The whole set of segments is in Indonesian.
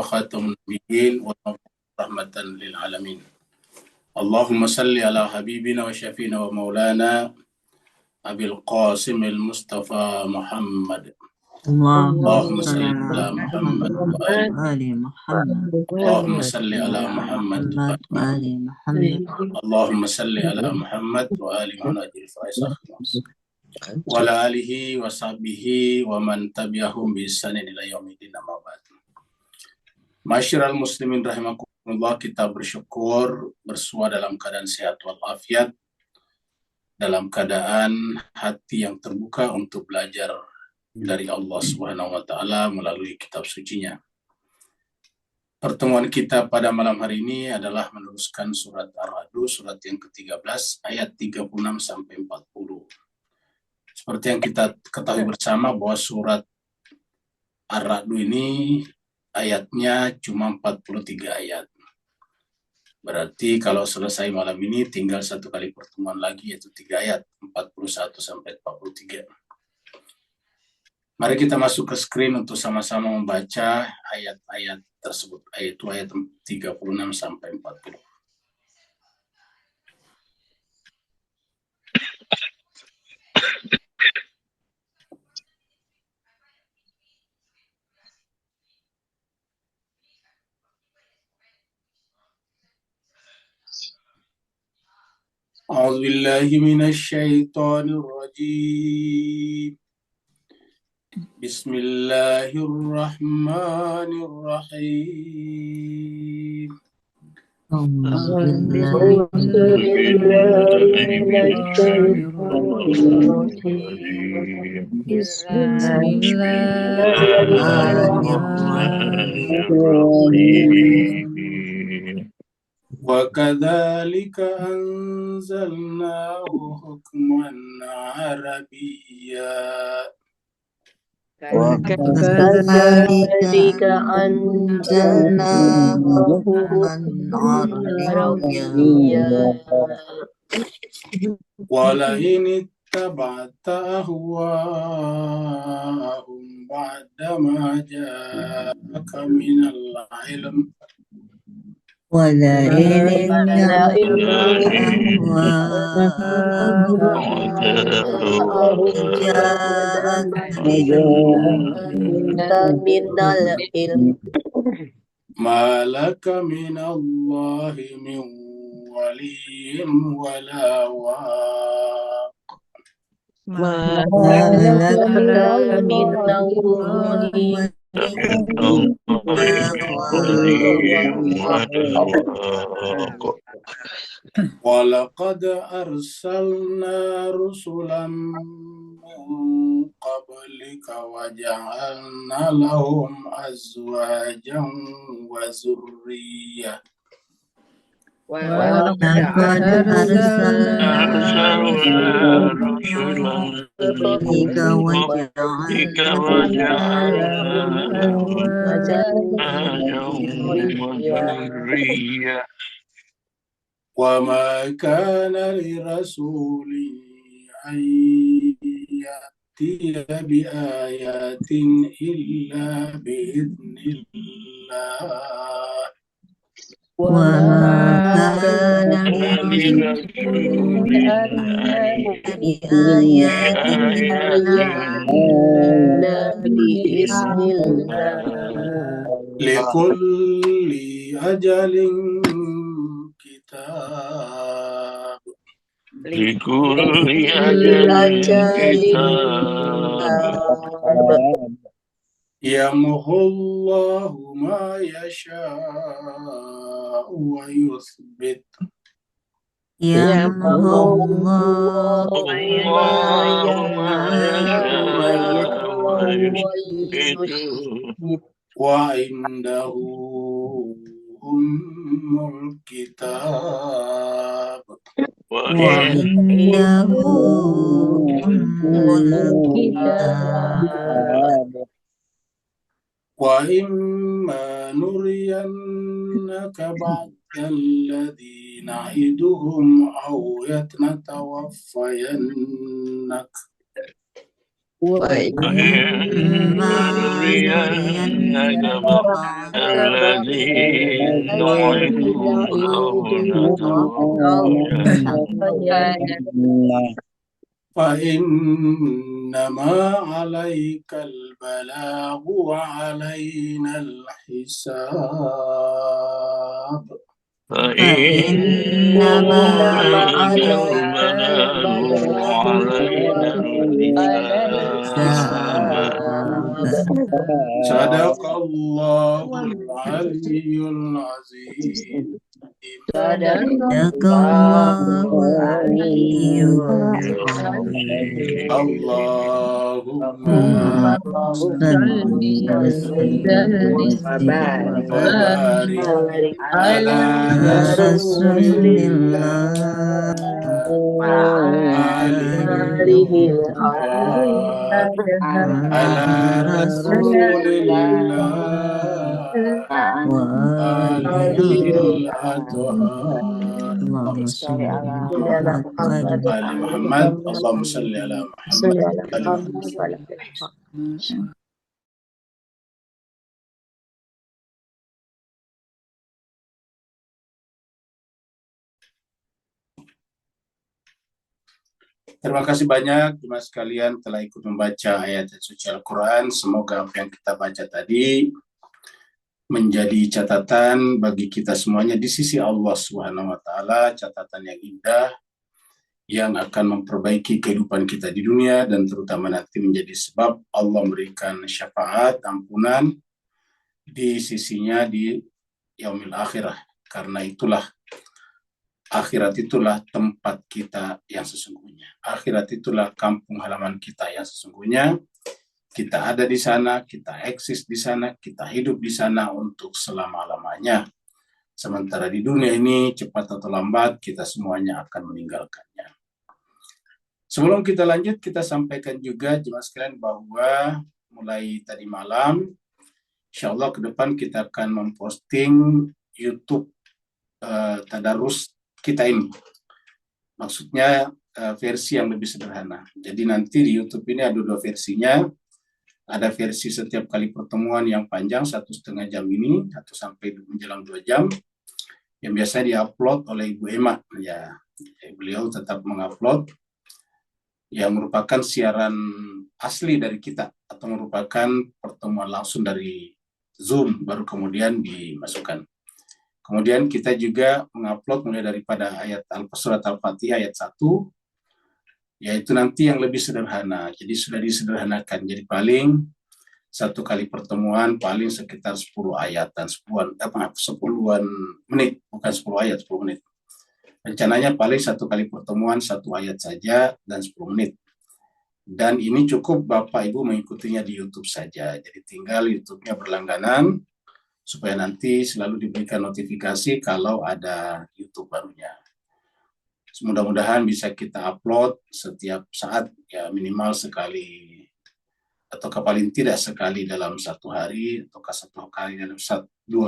وخاتم النبيين ورحمة للعالمين. اللهم صل على حبيبنا وشفينا ومولانا أبي القاسم المصطفى محمد. اللهم صل على محمد وآل محمد. اللهم صل على محمد وآل محمد. اللهم صل على محمد وآل محمد وعلى آله وصحبه ومن تبعهم بإحسان إلى يوم الدين. أما بعد. Masyiral muslimin rahimakumullah, kita bersyukur bersua dalam keadaan sehat walafiat, dalam keadaan hati yang terbuka untuk belajar dari Allah Subhanahu wa taala melalui kitab sucinya. Pertemuan kita pada malam hari ini adalah meneruskan surat Ar-Ra'd, surat yang ke-13 ayat 36 sampai 40. Seperti yang kita ketahui bersama bahwa surat Ar-Ra'd ini ayatnya cuma 43 ayat. Berarti kalau selesai malam ini tinggal satu kali pertemuan lagi, yaitu 3 ayat, 41 sampai 43. Mari kita masuk ke screen untuk sama-sama membaca ayat-ayat tersebut, yaitu ayat 36 sampai 40. أعوذ بالله من الشيطان الرجيم. بسم الله الرحمن الرحيم. بسم الله الرحمن الرحيم. وكذلك أنزلناه حكما عربيا. وكذلك أنزلناه حكما عربيا. ولئن اتبعت أهواءهم بعدما جاءك من العلم ولئن من العلم ما لك من الله من ولي ولا واق. ما لك من الله ولقد أرسلنا رسلا من قبلك وجعلنا لهم أزواجا وذرية. ولقد أرسلنا رسلا قبلك وجعلنا وذرية. وما كان لرسول أن يأتي بآيات إلا بإذن الله. وما كان لرسول أن يأتي بآيات إلا بإذن الله. لكل أجل كتاب. لكل أجل كتاب. يمحو الله ما يشاء ويثبت. يمحو الله ما يشاء ويثبت. وعنده أم الكتاب. وعنده أم الكتاب. وإما نرينك بعض الذي نعدهم أو نتوفينك وإما نرينك بعض الذي نعدهم أو نتوفينك فإنما عليك البلاغ وعلينا الحساب. فإنما عليك البلاغ وعلينا الحساب. صدق الله العلي العظيم. صدق الله العلي العظيم. اللهم صل وسلم وبارك وبارك على على رسول الله آله على رسول الله وآله الأطهار اللهم صل على محمد آل محمد. اللهم صل على محمد آل محمد. Terima kasih banyak jemaah sekalian telah ikut membaca ayat suci Al-Quran. Semoga apa yang kita baca tadi menjadi catatan bagi kita semuanya di sisi Allah Subhanahu wa taala, catatan yang indah yang akan memperbaiki kehidupan kita di dunia dan terutama nanti menjadi sebab Allah memberikan syafaat, ampunan di sisinya di yaumil akhirah. Karena itulah akhirat itulah tempat kita yang sesungguhnya. Akhirat itulah kampung halaman kita yang sesungguhnya. Kita ada di sana, kita eksis di sana, kita hidup di sana untuk selama-lamanya. Sementara di dunia ini, cepat atau lambat, kita semuanya akan meninggalkannya. Sebelum kita lanjut, kita sampaikan juga jemaah sekalian bahwa mulai tadi malam, insya Allah ke depan kita akan memposting YouTube tadarus kita ini. Maksudnya versi yang lebih sederhana. Jadi nanti di YouTube ini ada dua versinya. Ada versi setiap kali pertemuan yang panjang 1,5 jam ini atau sampai menjelang 2 jam yang biasanya diupload oleh Ibu Emma. Ya, beliau tetap mengupload yang merupakan siaran asli dari kita atau merupakan pertemuan langsung dari Zoom baru kemudian dimasukkan. Kemudian kita juga mengupload mulai daripada surat Al-Fatihah ayat 1, yaitu nanti yang lebih sederhana. Jadi sudah disederhanakan. Jadi paling satu kali pertemuan paling sekitar 10 ayat dan 10-an menit, bukan 10 ayat, 10 menit. Rencananya paling satu kali pertemuan 1 ayat saja dan 10 menit. Dan ini cukup Bapak Ibu mengikutinya di YouTube saja. Jadi tinggal YouTube-nya berlangganan, supaya nanti selalu diberikan notifikasi kalau ada YouTube barunya. Mudah-mudahan bisa kita upload setiap saat, ya minimal sekali, atau paling tidak sekali dalam 1 hari, atau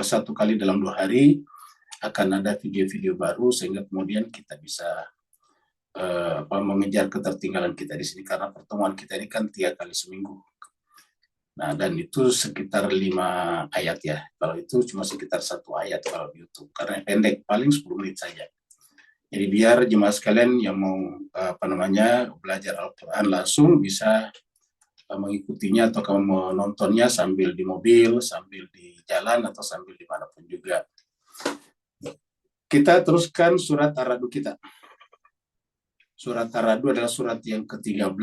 satu kali dalam 2 hari, akan ada video-video baru, sehingga kemudian kita bisa mengejar ketertinggalan kita di sini, karena pertemuan kita ini kan 3 kali seminggu. Nah, dan itu sekitar 5 ayat ya. Kalau itu cuma sekitar 1 ayat kalau di YouTube. Karena pendek, paling 10 menit saja. Jadi biar jemaah sekalian yang mau belajar Al-Quran langsung bisa mengikutinya atau kamu menontonnya sambil di mobil, sambil di jalan, atau sambil dimanapun juga. Kita teruskan surat Ar-Ra'd kita. Surat Ar-Ra'd adalah surat yang ke-13.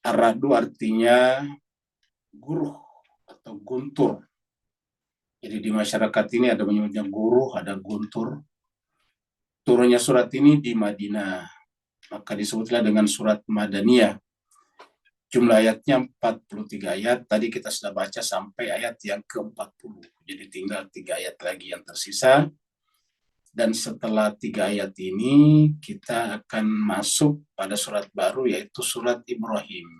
Ar-Ra'd artinya guruh atau guntur. Jadi di masyarakat ini ada menyebutnya guruh, ada guntur. Turunnya surat ini di Madinah, maka disebutlah dengan surat Madaniyah. Jumlah ayatnya 43 ayat. Tadi kita sudah baca sampai ayat yang ke-40. Jadi tinggal 3 ayat lagi yang tersisa. Dan setelah 3 ayat ini, kita akan masuk pada surat baru, yaitu surat Ibrahim.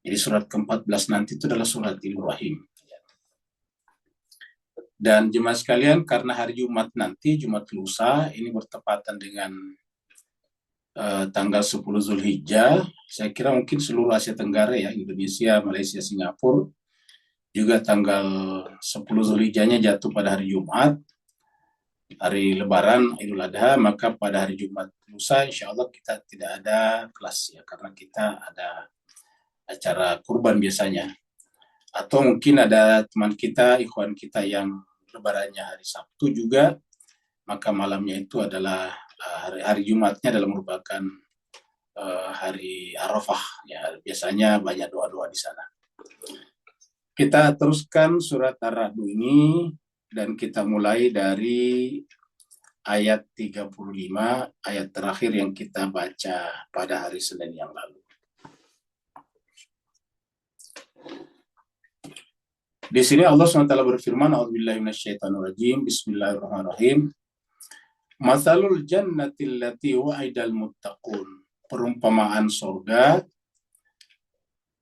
Jadi surat ke-14 nanti itu adalah surat Ibrahim. Dan jemaah sekalian, karena hari Jumat nanti, Jumat lusa, ini bertepatan dengan tanggal 10 Zulhijjah. Saya kira mungkin seluruh Asia Tenggara ya, Indonesia, Malaysia, Singapura, juga tanggal 10 Zulhijjahnya jatuh pada hari Jumat, hari Lebaran Idul Adha, maka pada hari Jumat lusa insya Allah kita tidak ada kelas ya, karena kita ada acara kurban biasanya. Atau mungkin ada teman kita, ikhwan kita yang lebarannya hari Sabtu juga, maka malamnya itu adalah hari Jumatnya adalah merupakan hari Arafah ya, biasanya banyak doa-doa di sana. Kita teruskan surat Ar-Ra'd ini dan kita mulai dari ayat 35, ayat terakhir yang kita baca pada hari Senin yang lalu. Di sini Allah SWT berfirman, A'udzubillahi minasyaitonirrajim, Bismillahirrahmanirrahim. Matsalul jannati allati wa'idal muttaqun. Perumpamaan surga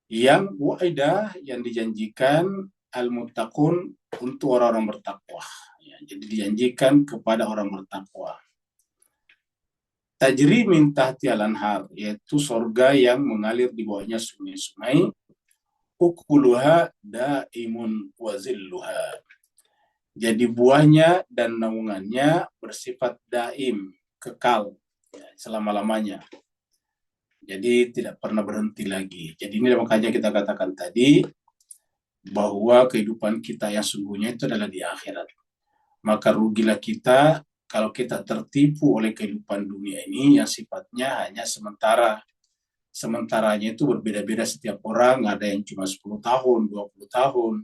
yang wa'idah, yang dijanjikan al-muttaqun untuk orang-orang bertakwa. Ya, jadi dijanjikan kepada orang bertakwa. Tajri min tahtial anhar, yaitu surga yang mengalir di bawahnya sungai-sungai. Ukuluha daimun wazilluha. Jadi buahnya dan naungannya bersifat daim, kekal, ya, selama-lamanya. Jadi tidak pernah berhenti lagi. Jadi ini makanya kita katakan tadi bahwa kehidupan kita yang sungguhnya itu adalah di akhirat. Maka rugilah kita kalau kita tertipu oleh kehidupan dunia ini yang sifatnya hanya sementara. Sementaranya itu berbeda-beda setiap orang, ada yang cuma 10 tahun, 20 tahun,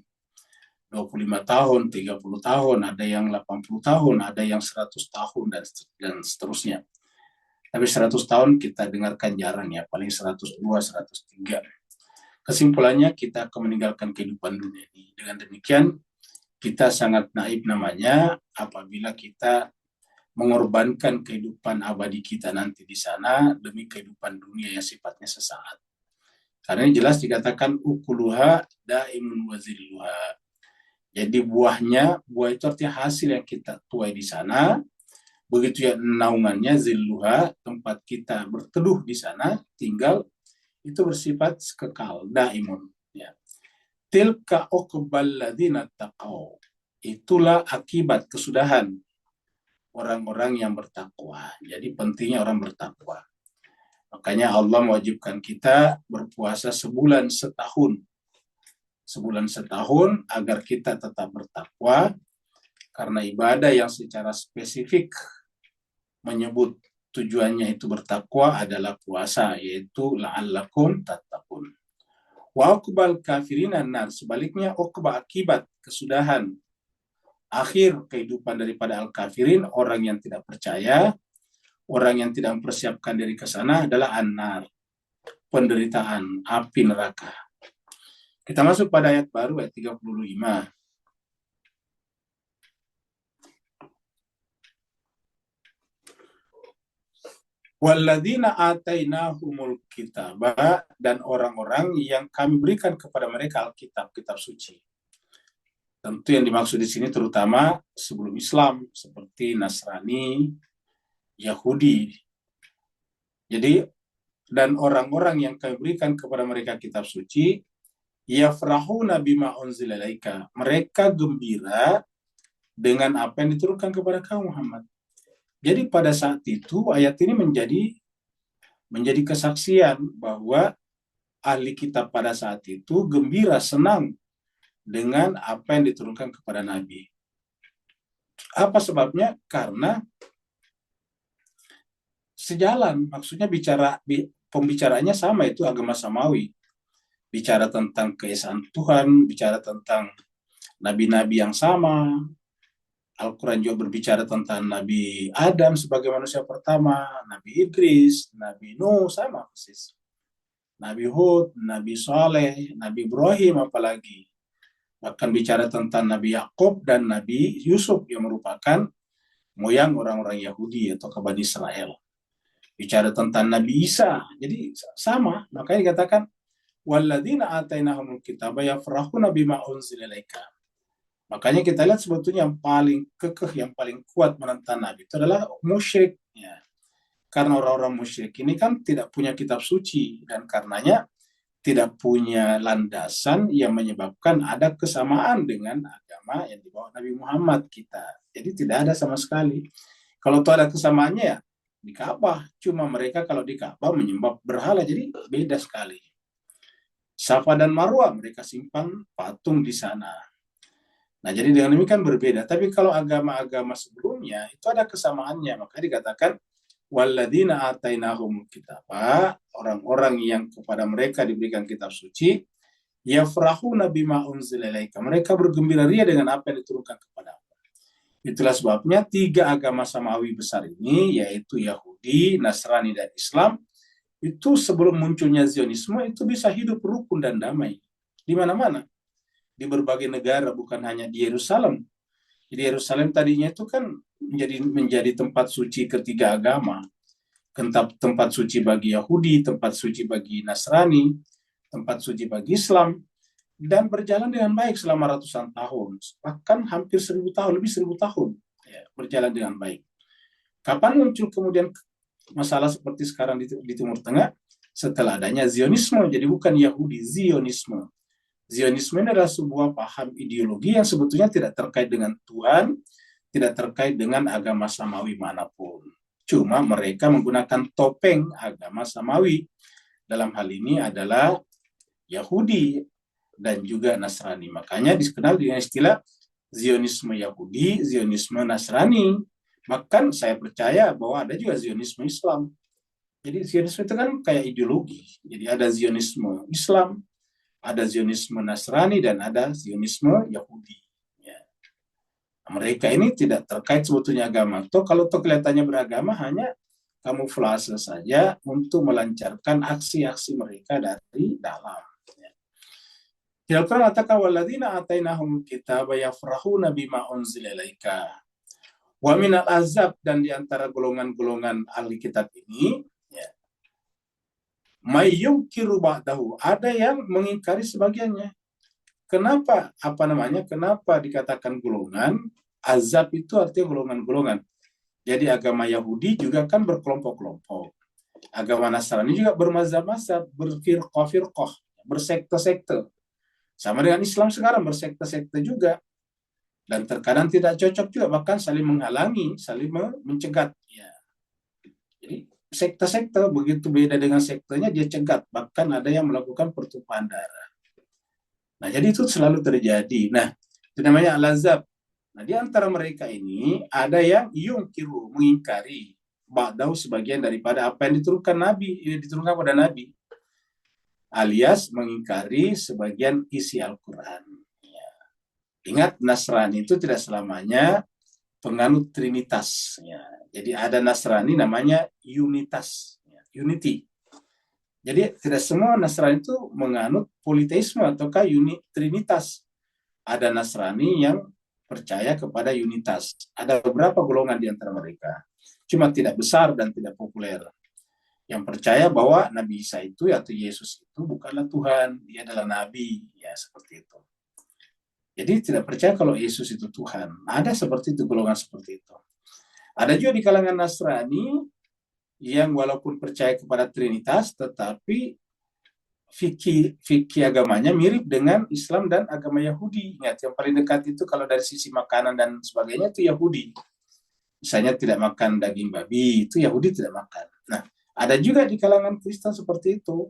25 tahun, 30 tahun, ada yang 80 tahun, ada yang 100 tahun, dan seterusnya. Tapi 100 tahun kita dengarkan jarang ya, paling 102, 103. Kesimpulannya kita akan meninggalkan kehidupan dunia ini. Dengan demikian, kita sangat naib namanya apabila kita mengorbankan kehidupan abadi kita nanti di sana demi kehidupan dunia yang sifatnya sesaat. Karena ini jelas dikatakan ukuluha daimun wazilluha. Jadi buah itu artinya hasil yang kita tuai di sana. Begitu ya naungannya, zilluha, tempat kita berteduh di sana, tinggal, itu bersifat kekal, daimun. Ya. Tilka uqbal ladzina taqaw. Itulah akibat kesudahan orang-orang yang bertakwa. Jadi pentingnya orang bertakwa. Makanya Allah mewajibkan kita berpuasa sebulan setahun. Sebulan setahun agar kita tetap bertakwa, karena ibadah yang secara spesifik menyebut tujuannya itu bertakwa adalah puasa, yaitu la'allakum tattaqun. Wa uqbal kafirin an-nar. Sebaliknya uqba akibat kesudahan akhir kehidupan daripada al-kafirin, orang yang tidak percaya, orang yang tidak mempersiapkan diri ke sana adalah an-nar, penderitaan, api neraka. Kita masuk pada ayat baru, ayat 35. Walladzina atainahumul kitaba, dan orang-orang yang kami berikan kepada mereka Alkitab, kitab suci. Tentu yang dimaksud di sini terutama sebelum Islam, seperti Nasrani, Yahudi. Jadi, dan orang-orang yang kami berikan kepada mereka kitab suci, yafrahuna bima unzila ilaika. Mereka gembira dengan apa yang diturunkan kepada kaum Muhammad. Jadi pada saat itu ayat ini menjadi kesaksian bahwa ahli kitab pada saat itu gembira, senang dengan apa yang diturunkan kepada Nabi. Apa sebabnya? Karena sejalan, maksudnya pembicaraannya sama, itu agama samawi. Bicara tentang keesaan Tuhan, bicara tentang nabi-nabi yang sama. Al-Quran juga berbicara tentang Nabi Adam sebagai manusia pertama, Nabi Idris, Nabi Nuh, sama persis. Nabi Hud, Nabi Saleh, Nabi Ibrahim apalagi. Bahkan bicara tentang Nabi Yakub dan Nabi Yusuf yang merupakan moyang orang-orang Yahudi atau Bani Israel. Bicara tentang Nabi Isa, jadi sama. Makanya dikatakan walladzina atainahumul kitaba yafrahuna bima unzila ilaika. Makanya kita lihat sebetulnya yang paling kekeh, yang paling kuat menentang Nabi itu adalah musyrik. Ya. Karena orang-orang musyrik ini kan tidak punya kitab suci, dan karenanya tidak punya landasan yang menyebabkan ada kesamaan dengan agama yang dibawa Nabi Muhammad kita. Jadi tidak ada sama sekali. Kalau tuh ada kesamaannya ya di Ka'bah. Cuma mereka kalau di Ka'bah menyembah berhala, jadi beda sekali. Safa dan Marwah mereka simpan patung di sana. Nah, jadi dengan demikian berbeda. Tapi kalau agama-agama sebelumnya itu ada kesamaannya. Maka dikatakan walladzina atainahum kitaba, orang-orang yang kepada mereka diberikan kitab suci, yafrahuna bima unzila ilaika. Mereka bergembira ria dengan apa yang diturunkan kepada. Itulah sebabnya 3 agama samawi besar ini, yaitu Yahudi, Nasrani, dan Islam, itu sebelum munculnya Zionisme itu bisa hidup rukun dan damai di mana-mana, di berbagai negara, bukan hanya di Yerusalem. Jadi Yerusalem tadinya itu kan menjadi tempat suci ketiga agama, tempat suci bagi Yahudi, tempat suci bagi Nasrani, tempat suci bagi Islam, dan berjalan dengan baik selama ratusan tahun, bahkan hampir 1000 tahun, lebih 1000 tahun ya, berjalan dengan baik. Kapan muncul kemudian masalah seperti sekarang di Timur Tengah? Setelah adanya Zionisme. Jadi bukan Yahudi, Zionisme. Zionisme ini adalah sebuah paham ideologi yang sebetulnya tidak terkait dengan Tuhan, tidak terkait dengan agama samawi manapun. Cuma mereka menggunakan topeng agama samawi. Dalam hal ini adalah Yahudi dan juga Nasrani. Makanya dikenal dengan istilah Zionisme Yahudi, Zionisme Nasrani. Bahkan saya percaya bahwa ada juga Zionisme Islam. Jadi Zionisme itu kan kayak ideologi. Jadi ada Zionisme Islam, ada Zionisme Nasrani, dan ada Zionisme Yahudi. Ya. Mereka ini tidak terkait sebetulnya agama. Kalau kelihatannya beragama, hanya kamuflase saja untuk melancarkan aksi-aksi mereka dari dalam. Ya. Al-Quran mengatakan walladzina atainahum kitaba yafrahuna bima unzila ilaika. Wa minal azab, dan di antara golongan-golongan ahli kitab ini, ya, may yunkiru ba'dahu, ada yang mengingkari sebagiannya. Kenapa? Kenapa dikatakan golongan? Azab itu artinya golongan-golongan. Jadi agama Yahudi juga kan berkelompok-kelompok. Agama Nasrani juga bermazhab-mazhab, berfirqah-firqah, bersekte-sekte. Sama dengan Islam sekarang bersekte-sekte juga. Dan terkadang tidak cocok juga, bahkan saling menghalangi, saling mencegat. Ya. Jadi sekte-sekte begitu beda dengan sektenya, dia cegat. Bahkan ada yang melakukan pertumpahan darah. Nah, jadi itu selalu terjadi. Nah, itu namanya al-azab. Nah, di antara mereka ini ada yang yungkiru, mengingkari ba'dahu, sebagian daripada apa yang diturunkan pada Nabi. Alias mengingkari sebagian isi Al-Quran. Ingat, Nasrani itu tidak selamanya penganut Trinitas. Ya. Jadi ada Nasrani namanya Unitas, ya. Unity. Jadi tidak semua Nasrani itu menganut politeisme ataukah Trinitas. Ada Nasrani yang percaya kepada Unitas. Ada beberapa golongan di antara mereka. Cuma tidak besar dan tidak populer. Yang percaya bahwa Nabi Isa itu atau Yesus itu bukanlah Tuhan, dia adalah Nabi. Ya, seperti itu. Jadi tidak percaya kalau Yesus itu Tuhan. Ada seperti itu, golongan seperti itu. Ada juga di kalangan Nasrani yang walaupun percaya kepada Trinitas, tetapi fikih agamanya mirip dengan Islam dan agama Yahudi. Ingat, yang paling dekat itu kalau dari sisi makanan dan sebagainya itu Yahudi. Misalnya tidak makan daging babi, itu Yahudi tidak makan. Nah, ada juga di kalangan Kristen seperti itu.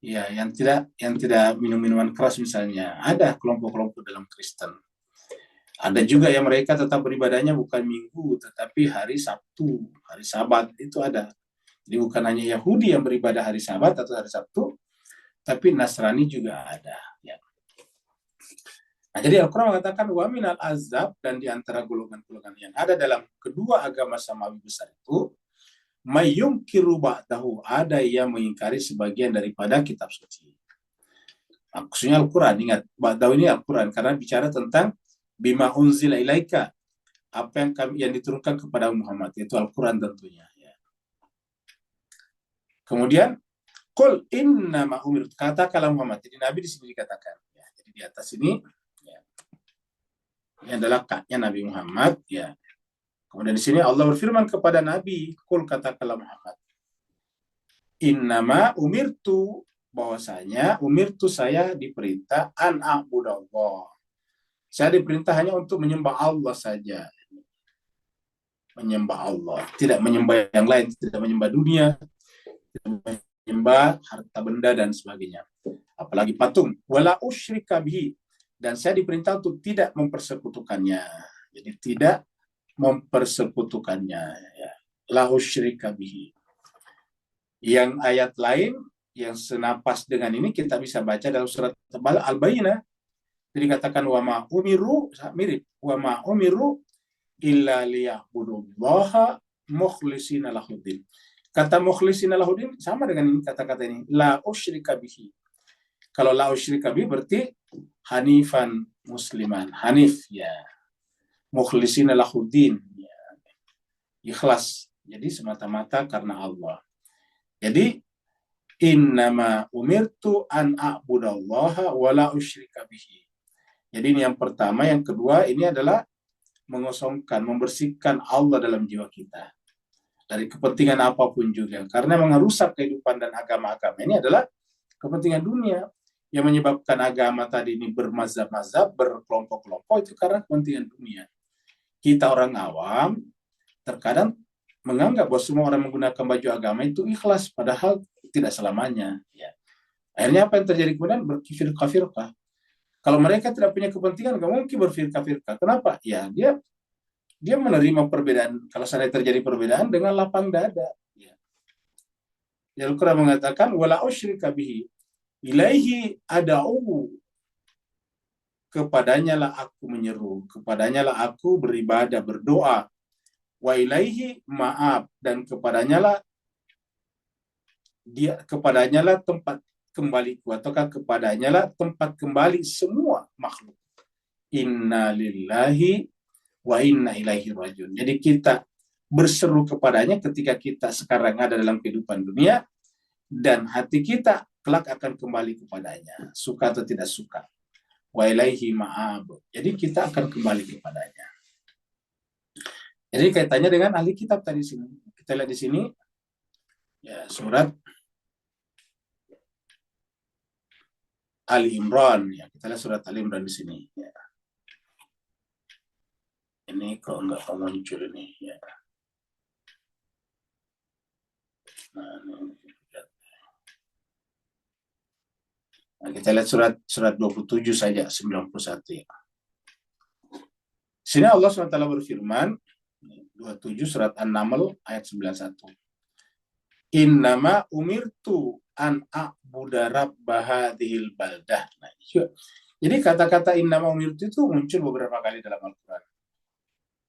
Ya, yang tidak minum minuman keras misalnya. Ada kelompok-kelompok dalam Kristen. Ada juga yang mereka tetap beribadahnya bukan Minggu, tetapi hari Sabtu, hari Sabat, itu ada. Jadi bukan hanya Yahudi yang beribadah hari Sabat atau hari Sabtu, tapi Nasrani juga ada. Ya. Nah, jadi Al-Quran mengatakan wa minal azab, dan di antara golongan-golongan yang ada dalam kedua agama samawi besar itu, mayyungkiru ba'dahu, ada yang mengingkari sebagian daripada kitab suci. Maksudnya Al-Quran, ingat, ba'dahu ini Al-Quran, karena bicara tentang bima unzila ilaika, apa yang diturunkan kepada Muhammad, yaitu Al-Quran tentunya. Ya. Kemudian, qul innama umirtu, katakanlah Muhammad, jadi Nabi di sini dikatakan. Ya, jadi di atas ini, ya, ini adalah kaknya Nabi Muhammad, ya. Kemudian di sini Allah berfirman kepada Nabi, "Qul katakanlah Muhammad, innama umirtu," bahwasanya umirtu saya diperintah an a'budallah. Saya diperintah hanya untuk menyembah Allah saja. Menyembah Allah, tidak menyembah yang lain, tidak menyembah dunia, tidak menyembah harta benda dan sebagainya. Apalagi patung. Wala usyrika bihi, dan saya diperintah untuk tidak mempersekutukannya. Jadi tidak mempersekutukannya, ya. La usyrika bihi. Yang ayat lain yang senapas dengan ini kita bisa baca dalam surat Al-Bayyinah. Jadi katakan wa ma umiru, mirip wa ma umiru illa liya'budullaha mukhlishina lahuddin. Kata mukhlishina lahuddin sama dengan ini, kata-kata ini la usyrika bihi. Kalau la usyrika bihi berarti hanifan musliman, hanif, ya. Mukhlishina lahuddin, ya. Ikhlas, jadi semata-mata karena Allah. Jadi innama umirtu an a'budallaha wa la usyrika bihi. Jadi ini yang pertama. Yang kedua, ini adalah mengosongkan, membersihkan Allah dalam jiwa kita dari kepentingan apapun juga. Karena merusak kehidupan dan agama-agama ini adalah kepentingan dunia. Yang menyebabkan agama tadi ini bermazhab-mazhab, berkelompok-kelompok, itu karena kepentingan dunia. Kita orang awam terkadang menganggap bahwa semua orang menggunakan baju agama itu ikhlas, padahal tidak selamanya. Ya. Akhirnya apa yang terjadi kemudian? Berfirqah-firqah. Kalau mereka tidak punya kepentingan, nggak mungkin berfirqah-firqah. Kenapa? Ya, dia menerima perbedaan. Kalau seandainya terjadi perbedaan dengan lapang dada. Ya. Al-Quran mengatakan, wala usyrika bihi ilaihi ada'u, kepadanya lah aku menyeru, kepadanya lah aku beribadah, berdoa. Wa ilaihi ma'ab, dan kepadanya lah tempat kembaliku, ataukah kepadanya lah tempat kembali semua makhluk. Inna lillahi wa inna ilaihi rajiun. Jadi kita berseru kepadanya ketika kita sekarang ada dalam kehidupan dunia, dan hati kita kelak akan kembali kepadanya, suka atau tidak suka. Wa ilaihi ma'ab. Jadi kita akan kembali kepadanya. Jadi kaitannya dengan ahli kitab tadi sini. Kita lihat di sini, ya, surat Ali Imran, ya, kita lihat surat Ali Imran di sini. Ya. Ini kok nggak muncul ini, ya. Nah, kita lihat surat 27 saja, 91. Ya. Sini Allah SWT berfirman, 27 surat An-Naml ayat 91. Innama umirtu an a'budu rabba hadhil baldah. Nah, jadi kata-kata innama umirtu itu muncul beberapa kali dalam Al-Quran.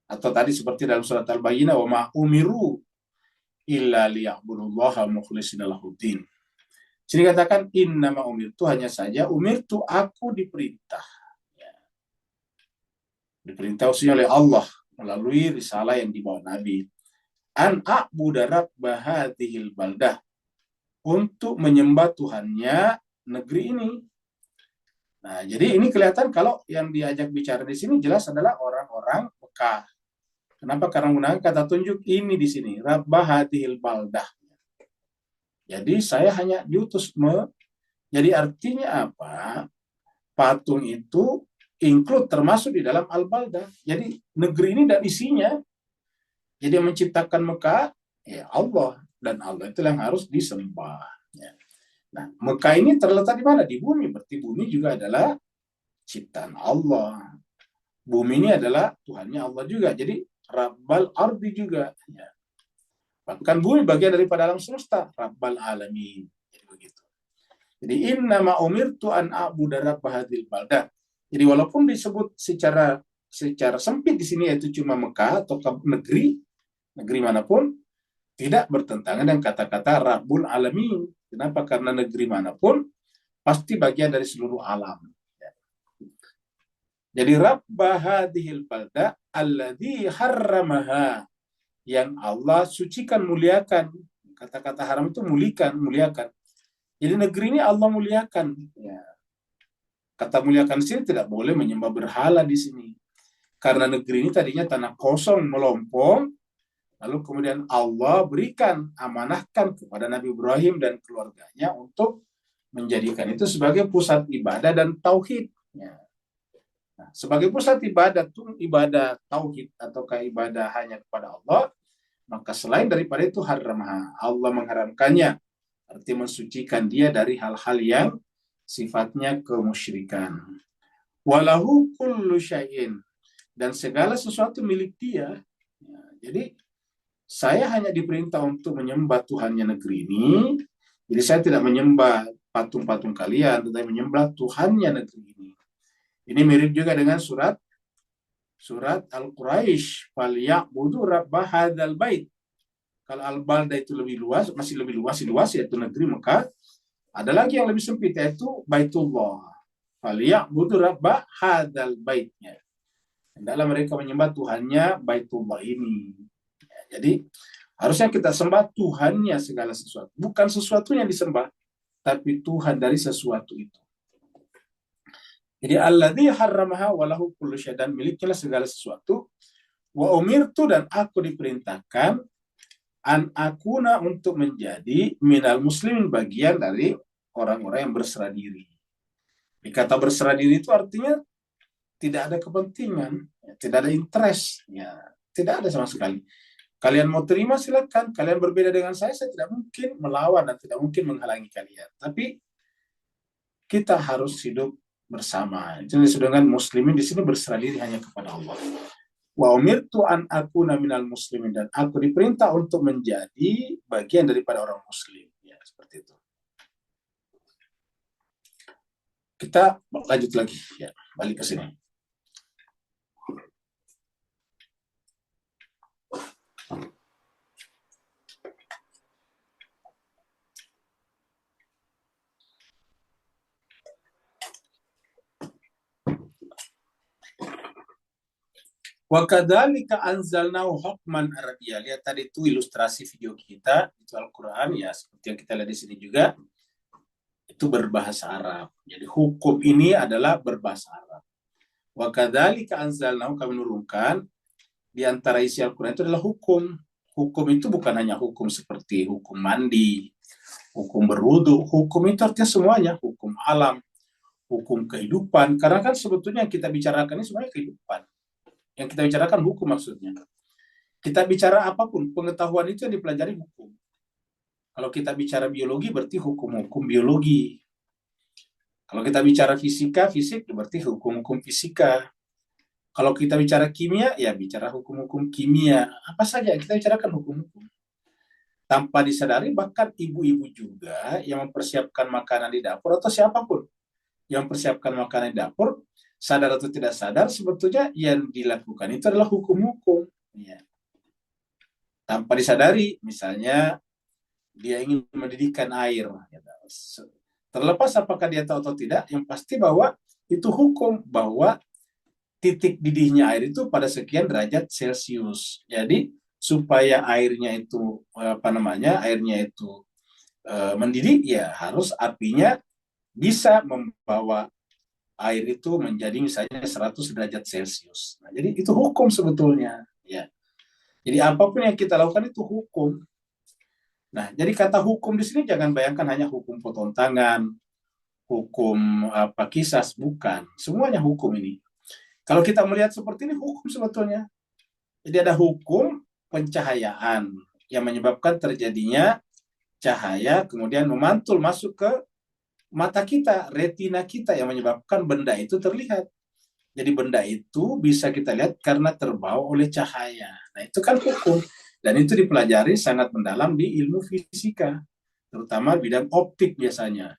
Atau tadi seperti dalam surat Al-Bayyinah, wa ma umiru illa liya'budullaha mukhlishina lahuddin. Sini katakan innama umirtu, hanya saja umirtu, aku diperintah. Ya. Diperintah khususnya oleh Allah melalui risalah yang dibawa Nabi. An a'budu rabba hadhil baldah, untuk menyembah Tuhannya negeri ini. Nah, jadi ini kelihatan kalau yang diajak bicara di sini jelas adalah orang-orang Mekah. Kenapa? Karena menggunakan kata tunjuk ini di sini, rabba hadhil baldah. Jadi saya hanya diutus jadi artinya apa? Patung itu include, termasuk di dalam al-baldah. Jadi negeri ini dan isinya. Jadi yang menciptakan Mekah, ya Allah, dan Allah itu yang harus disembah. Ya. Nah, Mekah ini terletak di mana? Di bumi. Berarti bumi juga adalah ciptaan Allah. Bumi ini adalah Tuhannya Allah juga. Jadi Rabbal Ardi juga. Ya. Bahkan bumi bagian daripada alam semesta. Rabbal Alamin. Jadi begitu. Jadi innama umirtu an a'budu rabba hadhil baldah. Jadi walaupun disebut secara sempit di sini yaitu cuma Mekah atau negeri manapun, tidak bertentangan dengan kata-kata Rabbul Alamin. Kenapa? Karena negeri manapun pasti bagian dari seluruh alam. Jadi Rabba hadhil balda alladhi harramaha, yang Allah sucikan, muliakan. Kata-kata haram itu muliakan. Jadi negeri ini Allah muliakan. Ya. Kata muliakan sini tidak boleh menyembah berhala di sini. Karena negeri ini tadinya tanah kosong melompong, lalu kemudian Allah berikan, amanahkan kepada Nabi Ibrahim dan keluarganya untuk menjadikan itu sebagai pusat ibadah dan tauhid. Ya. Nah, sebagai pusat ibadah tuh ibadah tauhid ataukah ibadah hanya kepada Allah, maka selain daripada itu haram, Allah mengharamkannya, arti mensucikan dia dari hal-hal yang sifatnya kemusyrikan. Walahu kullu syai'in, dan segala sesuatu milik dia. Ya, jadi saya hanya diperintah untuk menyembah Tuhannya negeri ini. Jadi saya tidak menyembah patung-patung kalian, tetapi menyembah Tuhannya negeri ini. Ini mirip juga dengan surat Al-Quraisy, "Falyabudu rabb hadzal bait." Kalau Al-Balda itu lebih luas, masih lebih luas yaitu negeri, maka ada lagi yang lebih sempit yaitu Baitullah. "Falyabudu rabb hadzal baitnya." Hendaklah mereka menyembah Tuhannya Baitullah ini. Ya, jadi harusnya kita sembah Tuhannya segala sesuatu, bukan sesuatunya disembah, tapi Tuhan dari sesuatu itu. Jadi alladzi harramaha walahu kullu syai', dan miliknya segala sesuatu. Wa umirtu, dan aku diperintahkan an akuna, untuk menjadi minal muslimin, bagian dari orang-orang yang berserah diri. Kata berserah diri itu artinya tidak ada kepentingan, tidak ada interest, ya, tidak ada sama sekali. Kalian mau terima silakan, kalian berbeda dengan saya tidak mungkin melawan dan tidak mungkin menghalangi kalian. Tapi kita harus hidup bersama. Itu disebut dengan muslimin di sini berserah diri hanya kepada Allah. Wa umirtu an akuna minal muslimin, dan aku diperintah untuk menjadi bagian daripada orang muslim. Ya, seperti itu. Kita lanjut lagi, ya, balik ke sini. Wa kadzalika anzalnahu hukman arabiyya. Lihat tadi itu ilustrasi video kita, itu Al-Qur'an, ya, seperti yang kita lihat di sini juga. Itu berbahasa Arab. Jadi hukum ini adalah berbahasa Arab. Wa kadzalika anzalnahu, kami menurunkan di antara isi Al-Qur'an itu adalah hukum. Hukum itu bukan hanya hukum seperti hukum mandi, hukum berwudu. Hukum itu artinya semuanya, hukum alam, hukum kehidupan. Karena kan sebetulnya yang kita bicarakan ini semuanya kehidupan. Yang kita bicarakan hukum maksudnya. Kita bicara apapun, pengetahuan itu yang dipelajari hukum. Kalau kita bicara biologi berarti hukum-hukum biologi. Kalau kita bicara fisika, fisik berarti hukum-hukum fisika. Kalau kita bicara kimia, ya bicara hukum-hukum kimia. Apa saja kita bicarakan hukum-hukum. Tanpa disadari, bahkan ibu-ibu juga yang mempersiapkan makanan di dapur, atau siapapun yang mempersiapkan makanan di dapur, sadar atau tidak sadar, sebetulnya yang dilakukan itu adalah hukum-hukum. Ya. Tanpa disadari, misalnya dia ingin mendidihkan air. Terlepas apakah dia tahu atau tidak, yang pasti bahwa itu hukum, bahwa titik didihnya air itu pada sekian derajat Celcius. Jadi supaya airnya itu airnya itu mendidih, ya harus apinya bisa membawa air itu menjadi misalnya 100 derajat Celcius. Nah, jadi itu hukum sebetulnya, ya. Jadi apapun yang kita lakukan itu hukum. Nah, jadi kata hukum di sini jangan bayangkan hanya hukum potong tangan, hukum kisas, bukan. Semuanya hukum ini. Kalau kita melihat seperti ini, hukum sebetulnya. Jadi ada hukum pencahayaan yang menyebabkan terjadinya cahaya kemudian memantul masuk ke mata kita, retina kita, yang menyebabkan benda itu terlihat. Jadi benda itu bisa kita lihat karena terbawa oleh cahaya. Nah, itu kan hukum. Dan itu dipelajari sangat mendalam di ilmu fisika, terutama bidang optik biasanya.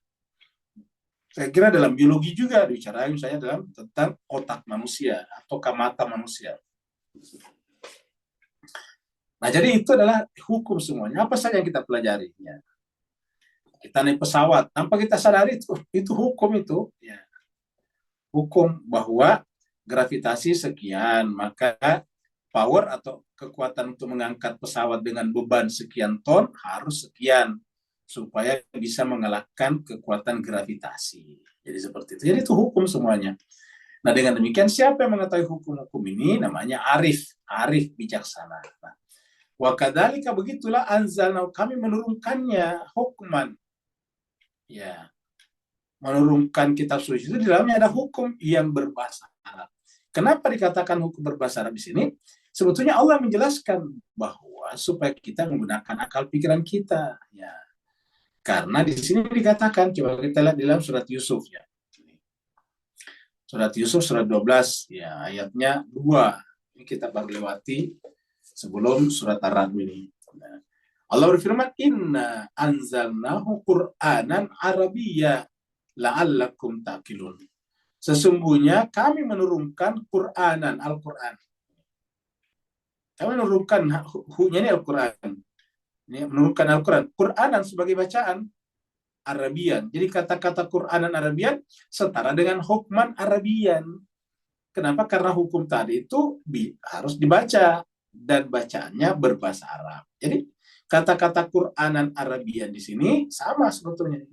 Saya kira dalam biologi juga dibicarakan misalnya tentang otak manusia atau mata manusia. Nah, jadi itu adalah hukum semuanya. Apa saja yang kita pelajari? Ya. Kita naik pesawat, tanpa kita sadari itu hukum itu. Ya. Hukum bahwa gravitasi sekian, maka power atau kekuatan untuk mengangkat pesawat dengan beban sekian ton harus sekian, supaya bisa mengalahkan kekuatan gravitasi. Jadi seperti itu. Jadi itu hukum semuanya. Nah, dengan demikian siapa yang mengetahui hukum-hukum ini namanya arif bijaksana. Nah, wa kadzalika begitulah anzalna kami menurunkannya hukman. Ya, menurunkan kitab suci itu di dalamnya ada hukum yang berbahasa Arab. Kenapa dikatakan hukum berbahasa Arab di sini? Sebetulnya Allah menjelaskan bahwa supaya kita menggunakan akal pikiran kita. Ya, karena di sini dikatakan, coba kita lihat di dalam surat Yusuf ya. Surat Yusuf surat 12 ya ayatnya 2. Ini kita baru lewati sebelum surat Ar-Ra'd ini. Nah, Allah berfirman, "Inna anzalnahu Qur'anan Arabiyya la'allakum taqilun." Sesungguhnya kami menurunkan Qur'anan, Al-Qur'an. Kami menurunkan hu-nya ini Al-Qur'an. Ini menurunkan Al-Qur'an. Qur'anan sebagai bacaan Arabian. Jadi kata-kata Qur'anan Arabian setara dengan hukman Arabian. Kenapa? Karena hukum tadi itu harus dibaca dan bacaannya berbahasa Arab. Jadi kata-kata Qur'anan Arabian di sini sama sebetulnya.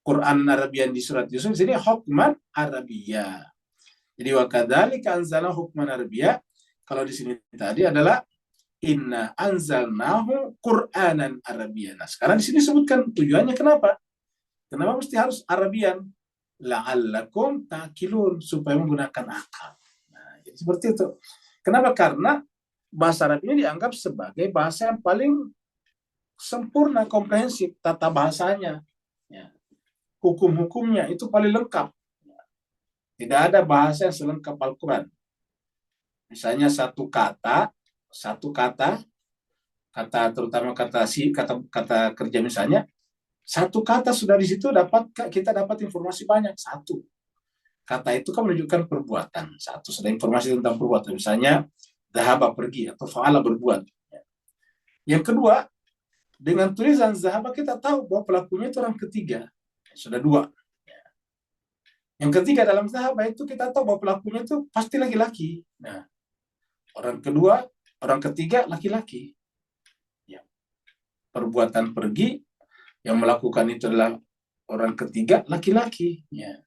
Qur'an Arabian di surat Yusuf di sini hukman Arabiyah. Jadi wa kadzalika anzalna hukman Arabiyah. Kalau di sini tadi adalah inna anzalnahu Qur'anan Arabian. Nah, sekarang di sini sebutkan tujuannya kenapa? Kenapa mesti harus Arabian? La'allakum ta'qilun, supaya menggunakan akal. Nah, jadi seperti itu. Kenapa? Karena bahasa Arab ini dianggap sebagai bahasa yang paling sempurna, komprehensif, tata bahasanya. Ya. Hukum-hukumnya itu paling lengkap. Tidak ada bahasa yang selengkap Al-Quran. Misalnya satu kata terutama kata kerja misalnya, satu kata sudah di situ kita dapat informasi banyak. Satu kata itu kan menunjukkan perbuatan. Satu sudah informasi tentang perbuatan. Misalnya zahaba pergi atau fa'ala berbuat. Yang kedua, dengan tulisan zahaba kita tahu bahwa pelakunya itu orang ketiga. Sudah dua. Yang ketiga dalam zahaba itu kita tahu bahwa pelakunya itu pasti laki-laki. Nah, orang ketiga laki-laki. Ya. Perbuatan pergi yang melakukan itu adalah orang ketiga laki-laki. Ya.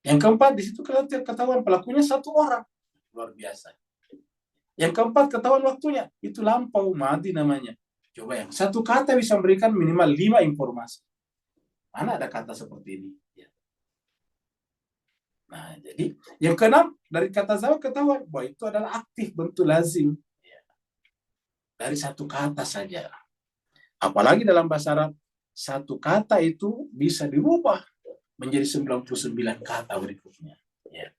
Yang keempat di situ ketahuan pelakunya satu orang, luar biasa. Yang keempat ketahuan waktunya, itu lampau mati namanya. Coba yang satu kata bisa memberikan minimal 5 informasi. Mana ada kata seperti ini? Ya. Nah, jadi yang keenam dari kata zawab ketahuan bahwa itu adalah aktif bentuk lazim. Ya. Dari satu kata saja. Apalagi dalam bahasa Arab, satu kata itu bisa dirubah menjadi 99 kata berikutnya. Ya.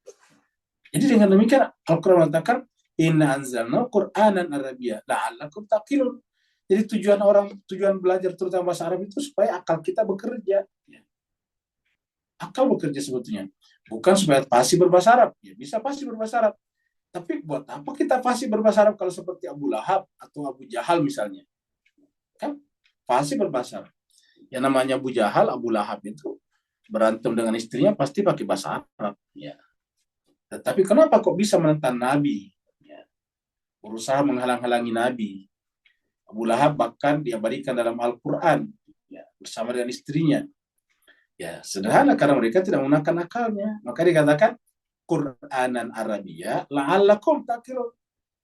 Jadi dengan demikian Al-Quran mengatakan inna anzalna Qur'anan Arabiyya la'allakum taqilun. Jadi tujuan belajar terutama bahasa Arab itu supaya akal kita bekerja. Ya. Akal bekerja sebetulnya. Bukan supaya fasih berbahasa Arab. Ya, bisa fasih berbahasa Arab. Tapi buat apa kita fasih berbahasa Arab kalau seperti Abu Lahab atau Abu Jahal misalnya? Kan fasih berbahasa Arab. Yang namanya Abu Jahal, Abu Lahab itu berantem dengan istrinya pasti pakai bahasa Arab. Ya. Tetapi kenapa kok bisa menentang Nabi? Ya. Berusaha menghalang-halangi Nabi. Abu Lahab bahkan diabadikan dalam Al-Quran ya, bersama dengan istrinya. Ya, sederhana karena mereka tidak menggunakan akalnya. Maka dikatakan Qur'anan Arabiyya la'allakum taqilun.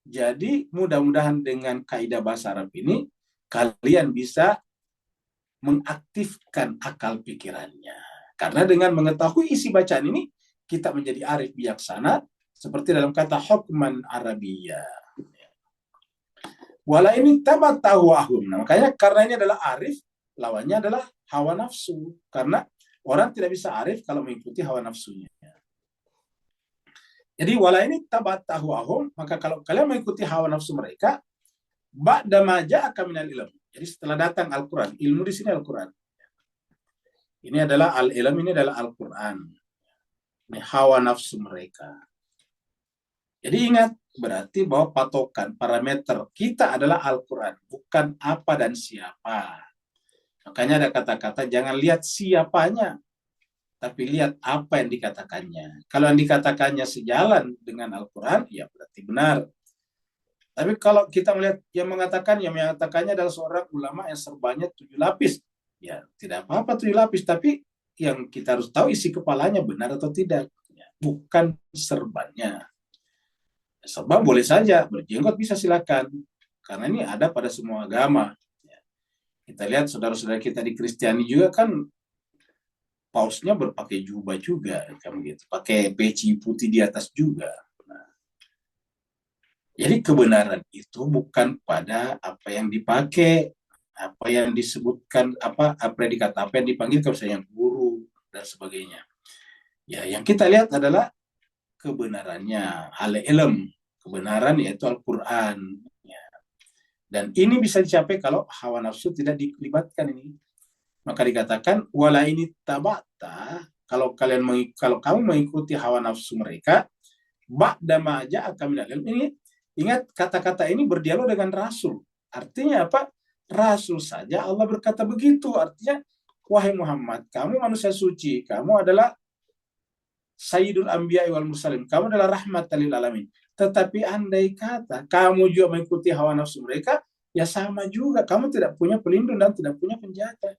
Jadi mudah-mudahan dengan kaidah bahasa Arab ini kalian bisa mengaktifkan akal pikirannya. Karena dengan mengetahui isi bacaan ini kita menjadi arif bijaksana seperti dalam kata hukman Arabiyya. Wala ini tabat tahwahum. Nah, makanya karena ini adalah arif, lawannya adalah hawa nafsu. Karena orang tidak bisa arif kalau mengikuti hawa nafsunya. Jadi wala ini tabat tahwahum, maka kalau kalian mengikuti hawa nafsu mereka, ba'da ma ja'aka minal ilm. Jadi setelah datang Al-Quran, ilmu di sini Al-Quran. Ini adalah al-ilm, ini adalah Al-Quran. Ini hawa nafsu mereka. Jadi ingat, berarti bahwa patokan parameter kita adalah Al-Quran, bukan apa dan siapa. Makanya ada kata-kata jangan lihat siapanya, tapi lihat apa yang dikatakannya. Kalau yang dikatakannya sejalan dengan Al-Quran, ya berarti benar. Tapi kalau kita melihat yang mengatakannya adalah seorang ulama yang serbannya 7 lapis, ya tidak apa-apa 7 lapis, tapi yang kita harus tahu isi kepalanya benar atau tidak. Ya. bukan serbannya. Serban boleh saja, berjenggot bisa silakan, karena ini ada pada semua agama. Kita lihat saudara-saudara kita di Kristiani juga kan pausnya berpakai jubah juga, kan gitu, pakai peci putih di atas juga. Nah, jadi kebenaran itu bukan pada apa yang dipakai, apa yang disebutkan, apa predikat apa yang dipanggil misalnya guru dan sebagainya. Ya, yang kita lihat adalah kebenarannya, al-ilm, kebenaran yaitu Al-Quran. Ya. Dan ini bisa dicapai kalau hawa nafsu tidak dilibatkan ini. Maka dikatakan wala ini tabata, kalau kamu mengikuti hawa nafsu mereka, ba'da ma ja'aka minal ilm. Ini ingat kata-kata ini berdialog dengan Rasul. Artinya apa? Rasul saja Allah berkata begitu. Artinya wahai Muhammad, kamu manusia suci, kamu adalah Sayyidul Anbiya wal Mursalin, kamu adalah rahmatan lil alamin. Tetapi andai kata kamu juga mengikuti hawa nafsu mereka, ya sama juga, kamu tidak punya pelindung dan tidak punya penjaga.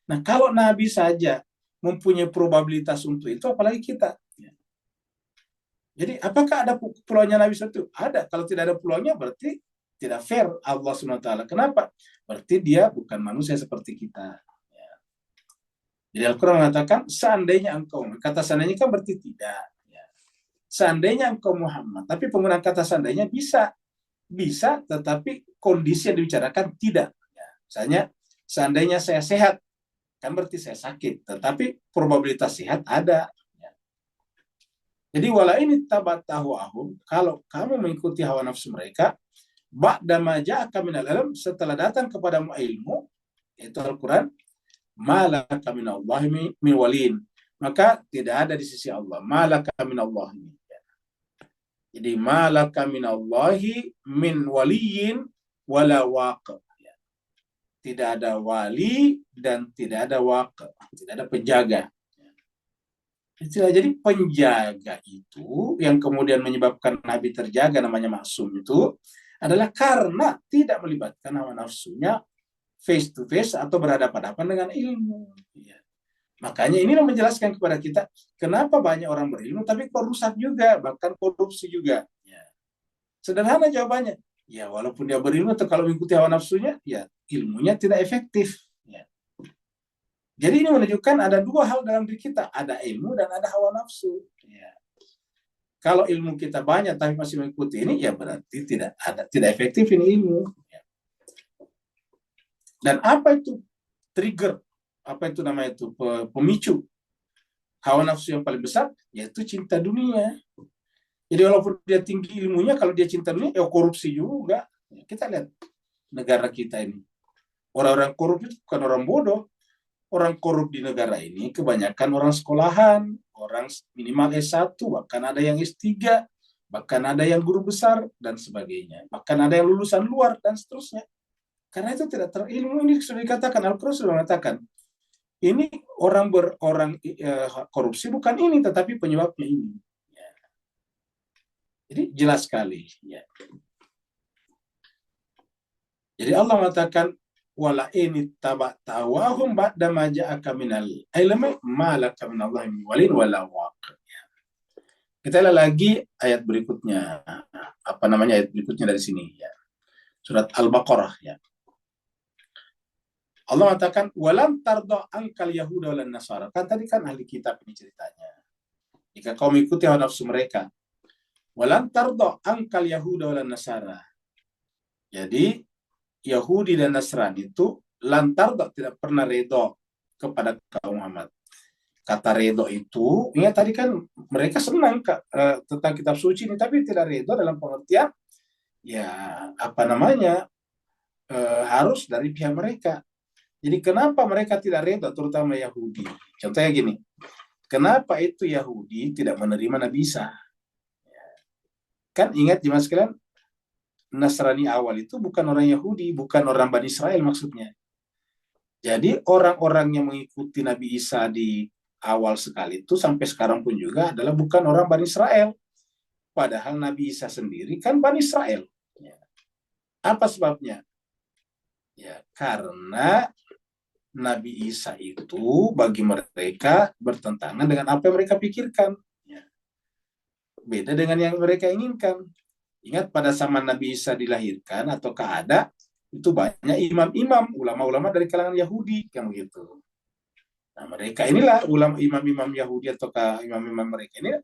Nah, kalau Nabi saja mempunyai probabilitas untuk itu, apalagi kita. Jadi, apakah ada peluangnya Nabi itu? Ada. Kalau tidak ada peluangnya, berarti tidak fair Allah SWT. Kenapa? Berarti dia bukan manusia seperti kita. Jadi Al-Quran mengatakan, seandainya engkau, kata seandainya kan berarti tidak. Seandainya engkau Muhammad, tapi penggunaan kata seandainya bisa, tetapi kondisi yang dibicarakan tidak. Misalnya, seandainya saya sehat, kan berarti saya sakit, tetapi probabilitas sehat ada. Jadi wala ini tabatahu ahum, kalau kamu mengikuti hawa nafsu mereka, ba'da ma ja'aka minal ilm, setelah datang kepadamu ilmu, itu Al-Quran, malaka minallahi min waliin, maka tidak ada di sisi Allah malaka minallahi. Jadi malaka minallahi min waliin wala waqi, tidak ada wali dan tidak ada waqi, tidak ada penjaga. Jadi penjaga itu yang kemudian menyebabkan Nabi terjaga namanya maksum itu adalah karena tidak melibatkan hawa nafsunya face to face atau berhadapan-hadapan dengan ilmu. Ya. Makanya ini menjelaskan kepada kita kenapa banyak orang berilmu tapi kok rusak juga, bahkan korupsi juga. Ya. Sederhana jawabannya. Ya walaupun dia berilmu atau kalau mengikuti hawa nafsunya, ya ilmunya tidak efektif. Ya. Jadi ini menunjukkan ada dua hal dalam diri kita, ada ilmu dan ada hawa nafsu. Ya. Kalau ilmu kita banyak tapi masih mengikuti ini, ya berarti tidak efektif ini ilmu. Ya. Dan apa itu trigger? Apa itu namanya itu pemicu hawa nafsu yang paling besar? Yaitu cinta dunia. Jadi walaupun dia tinggi ilmunya, kalau dia cinta dunia, ya korupsi juga. Kita lihat negara kita ini. Orang-orang korup itu bukan orang bodoh. Orang korup di negara ini kebanyakan orang sekolahan, orang minimal S1, bahkan ada yang S3, bahkan ada yang guru besar, dan sebagainya. Bahkan ada yang lulusan luar, dan seterusnya. Karena itu tidak terilmu, ini sudah dikatakan, Al-Quran sudah mengatakan, ini orang korupsi bukan ini, tetapi penyebabnya ini. Ya. Jadi jelas sekali. Ya. Jadi Allah mengatakan, wala ini tabatawahum ba'da ma ja'aka minal ilmi ma laka minallahi min walin wala waqi. Kita lihat lagi ayat berikutnya. Apa namanya ayat berikutnya dari sini? Ya. Surat Al-Baqarah. Ya. Allah mengatakan walan tarda angkal yahuda walan nasara. Kan tadi kan ahli kitab ini ceritanya. Jika kau mengikuti hawa nafsu mereka, walan tarda angkal yahuda walan nasara. Jadi Yahudi dan Nasrani itu lantar tidak pernah redo kepada kaum Muhammad. Kata redo itu, ingat tadi kan mereka senang tentang kitab suci ini, tapi tidak redo dalam pengertian ya apa namanya harus dari pihak mereka. Jadi kenapa mereka tidak reda, terutama Yahudi? Contohnya gini, kenapa itu Yahudi tidak menerima Nabi Isa? Kan ingat jemaah sekalian, Nasrani awal itu bukan orang Yahudi, bukan orang Bani Israel maksudnya. Jadi orang-orang yang mengikuti Nabi Isa di awal sekali itu sampai sekarang pun juga adalah bukan orang Bani Israel. Padahal Nabi Isa sendiri kan Bani Israel. Apa sebabnya? Ya, karena Nabi Isa itu bagi mereka bertentangan dengan apa yang mereka pikirkan. beda dengan yang mereka inginkan. Ingat pada zaman Nabi Isa dilahirkan atau ada, itu banyak imam-imam, ulama-ulama dari kalangan Yahudi, yang begitu. Nah, mereka inilah imam-imam Yahudi atau imam-imam mereka ini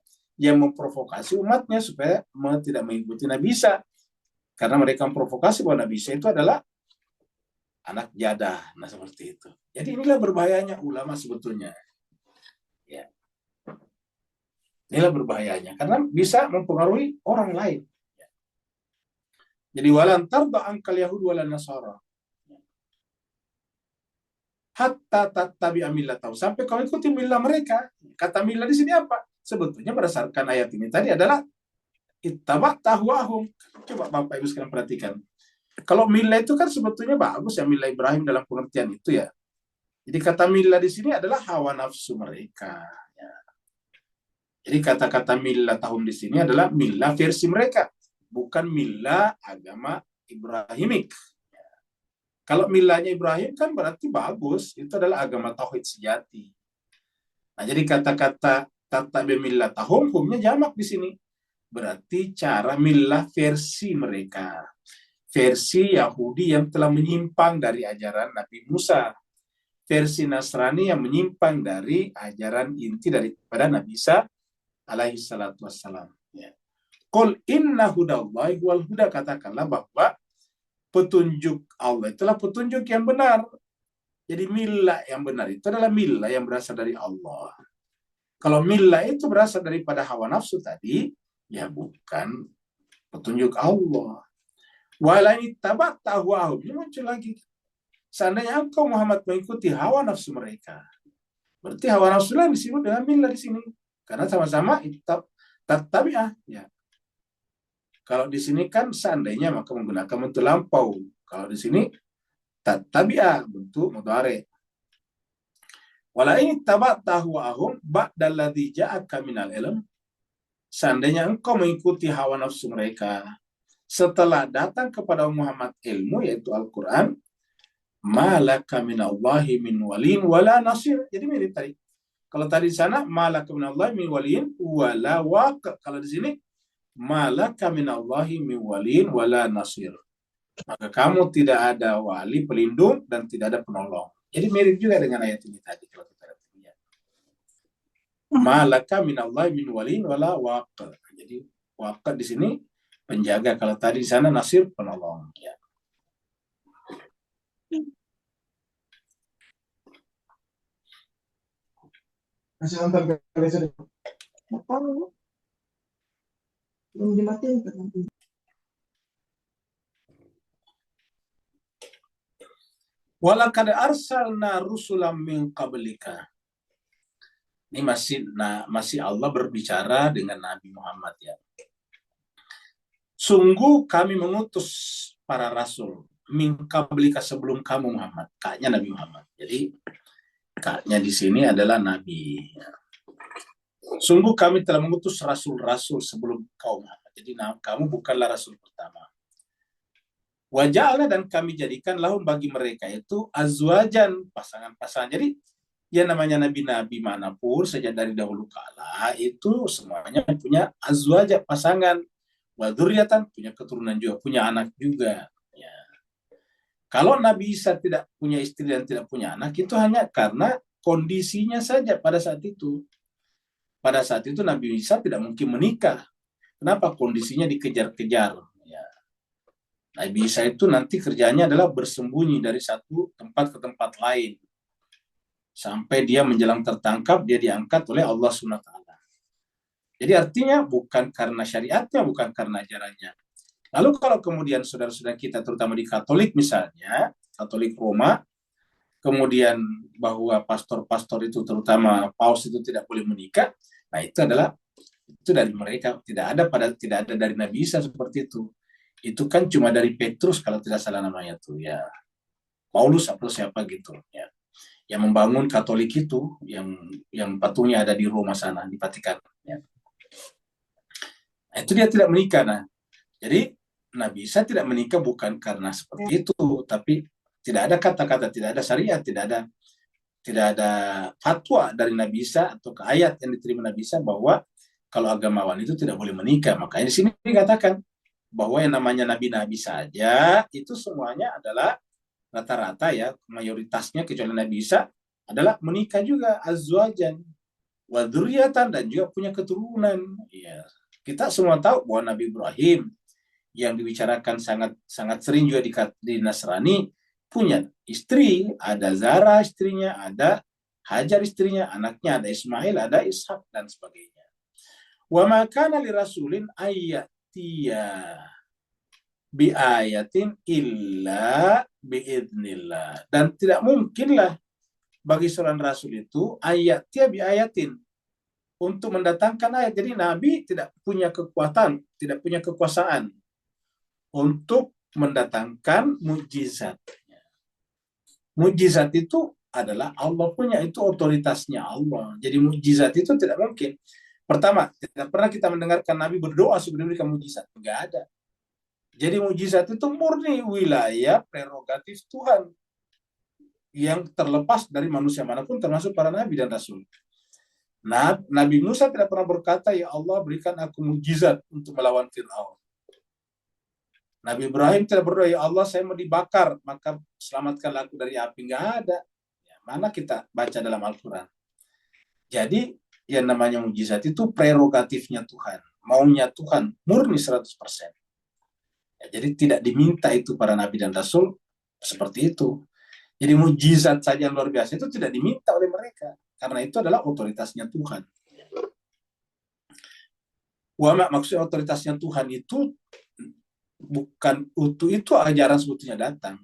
yang memprovokasi umatnya supaya tidak mengikuti Nabi Isa. Karena mereka memprovokasi bahwa Nabi Isa itu adalah anak jadah. Nah, seperti itu. Jadi inilah berbahayanya ulama sebetulnya. Ya. Inilah berbahayanya. Karena bisa mempengaruhi orang lain. Jadi walan tarda angkal Yahud wala Nasara. Hatta tattabi millatahum, sampai kau ikuti milah mereka. Kata milah di sini apa? Sebetulnya berdasarkan ayat ini tadi adalah ittaba'tahu ahum. Coba Bapak Ibu sekalian perhatikan. Kalau milah itu kan sebetulnya bagus ya, milah Ibrahim dalam pengertian itu ya. Jadi kata milah di sini adalah hawa nafsu mereka. Ya. Jadi kata-kata milah tahun di sini adalah milah versi mereka, bukan milah agama Ibrahimik. Kalau milahnya Ibrahim kan berarti bagus, itu adalah agama tauhid sejati. Nah, jadi kata-kata tattabi millatahum, humnya jamak di sini. Berarti cara milah versi mereka. Versi Yahudi yang telah menyimpang dari ajaran Nabi Musa. Versi Nasrani yang menyimpang dari ajaran inti daripada Nabi Isa alaihi salatu wassalam. Ya. Qul inna hudallahi wal huda, katakanlah bahwa petunjuk Allah itulah petunjuk yang benar. Jadi milah yang benar itu adalah milah yang berasal dari Allah. Kalau milah itu berasal daripada hawa nafsu tadi, ya bukan petunjuk Allah. Walai tabat tahwahum, ini muncul lagi. Seandainya engkau Muhammad mengikuti hawa nafsu mereka, berarti hawa nafsu lah disebut dengan milah di sini, karena sama-sama tabi'ah. Ya. Kalau di sini kan seandainya maka menggunakan bentuk lampau. Kalau di sini tabi'ah bentuk mudhari. Wala in tabattahu ahum ba'dalladzi ja'aka minal ilm. Seandainya engkau mengikuti hawa nafsu mereka setelah datang kepada Muhammad ilmu, yaitu Al-Quran, malaka minallahi min walin wala nasir. Jadi mirip tadi. Kalau tadi di sana malaka minallahi min walin wala waq. Kalau di sini malaka minallahi min walin wala nasir. Maka kamu tidak ada wali pelindung dan tidak ada penolong. Jadi mirip juga dengan ayat ini tadi kalau kita lihat. Malaka minallahi min walin wala waq. Jadi waq di sini penjaga, kalau tadi di sana nasir penolong. Ya. Masih nonton kali sudah. Belum dimatiin kan? Walaqad arsalna rusulam min qablika. Ini masih Allah berbicara dengan Nabi Muhammad ya. Sungguh kami mengutus para rasul min qablika, sebelum kamu Muhammad. Kaknya Nabi Muhammad. Jadi kaknya di sini adalah Nabi. Ya. Sungguh kami telah mengutus rasul-rasul sebelum kau Muhammad. Jadi kamu bukanlah rasul pertama. Waja'alna, dan kami jadikan lahum bagi mereka itu azwajan, pasangan-pasangan. Jadi yang namanya nabi-nabi manapun sejak dari dahulu kala itu semuanya punya azwaja, pasangan. Wa dzurriatan, punya keturunan juga, punya anak juga. Ya. Kalau Nabi Isa tidak punya istri dan tidak punya anak, itu hanya karena kondisinya saja pada saat itu. Pada saat itu Nabi Isa tidak mungkin menikah. Kenapa? Kondisinya dikejar-kejar. Ya. Nabi Isa itu nanti kerjanya adalah bersembunyi dari satu tempat ke tempat lain. Sampai dia menjelang tertangkap, dia diangkat oleh Allah SWT. Jadi artinya bukan karena syariatnya, bukan karena ajarannya. Lalu kalau kemudian saudara-saudara kita, terutama di Katolik misalnya, Katolik Roma, kemudian bahwa pastor-pastor itu, terutama paus itu tidak boleh menikah, nah itu dari mereka, tidak ada dari Nabi Isa seperti itu. Itu kan cuma dari Petrus kalau tidak salah namanya tuh ya, Paulus atau siapa gitu ya, yang membangun Katolik itu, yang patungnya ada di Roma sana, di Vatikan ya. Nah, itu dia tidak menikah. Nah, jadi Nabi Isa tidak menikah bukan karena seperti itu, tapi tidak ada kata-kata, tidak ada syariat, tidak ada fatwa dari Nabi Isa atau ayat yang diterima Nabi Isa bahwa kalau agamawan itu tidak boleh menikah. Makanya di sini dikatakan bahwa yang namanya nabi-nabi saja itu semuanya adalah rata-rata ya, mayoritasnya kecuali Nabi Isa adalah menikah juga, azwajan wa dzurriyyatan, dan juga punya keturunan. Ya. Kita semua tahu bahwa Nabi Ibrahim yang dibicarakan sangat sangat sering juga di Nasrani punya istri, ada Zara istrinya, ada Hajar istrinya, anaknya ada Ismail, ada Ishak dan sebagainya. Wa ma kana li rasulin ayyatiya bi ayatin illa biidnillah, dan tidak mungkinlah bagi seorang rasul itu ayatnya bi ayatin, untuk mendatangkan ayat. Jadi Nabi tidak punya kekuatan, tidak punya kekuasaan untuk mendatangkan mukjizat. Mukjizat itu adalah Allah punya, itu otoritasnya Allah. Jadi mukjizat itu tidak mungkin. Pertama, tidak pernah kita mendengarkan Nabi berdoa sebelum diberikan mukjizat, enggak ada. Jadi mukjizat itu murni wilayah prerogatif Tuhan yang terlepas dari manusia manapun, termasuk para nabi dan rasul. Nah, Nabi Musa tidak pernah berkata, ya Allah berikan aku mukjizat untuk melawan Fir'aun. Nabi Ibrahim tidak berdoa, ya Allah saya mau dibakar, maka selamatkanlah aku dari api. Nggak ada. Ya, mana kita baca dalam Al-Quran. Jadi yang namanya mukjizat itu prerogatifnya Tuhan. Maunya Tuhan murni 100%. Ya, jadi tidak diminta itu para nabi dan rasul seperti itu. Jadi mukjizat saja yang luar biasa itu tidak diminta oleh mereka, karena itu adalah otoritasnya Tuhan. Maksudnya otoritasnya Tuhan itu bukan itu ajaran sebetulnya datang.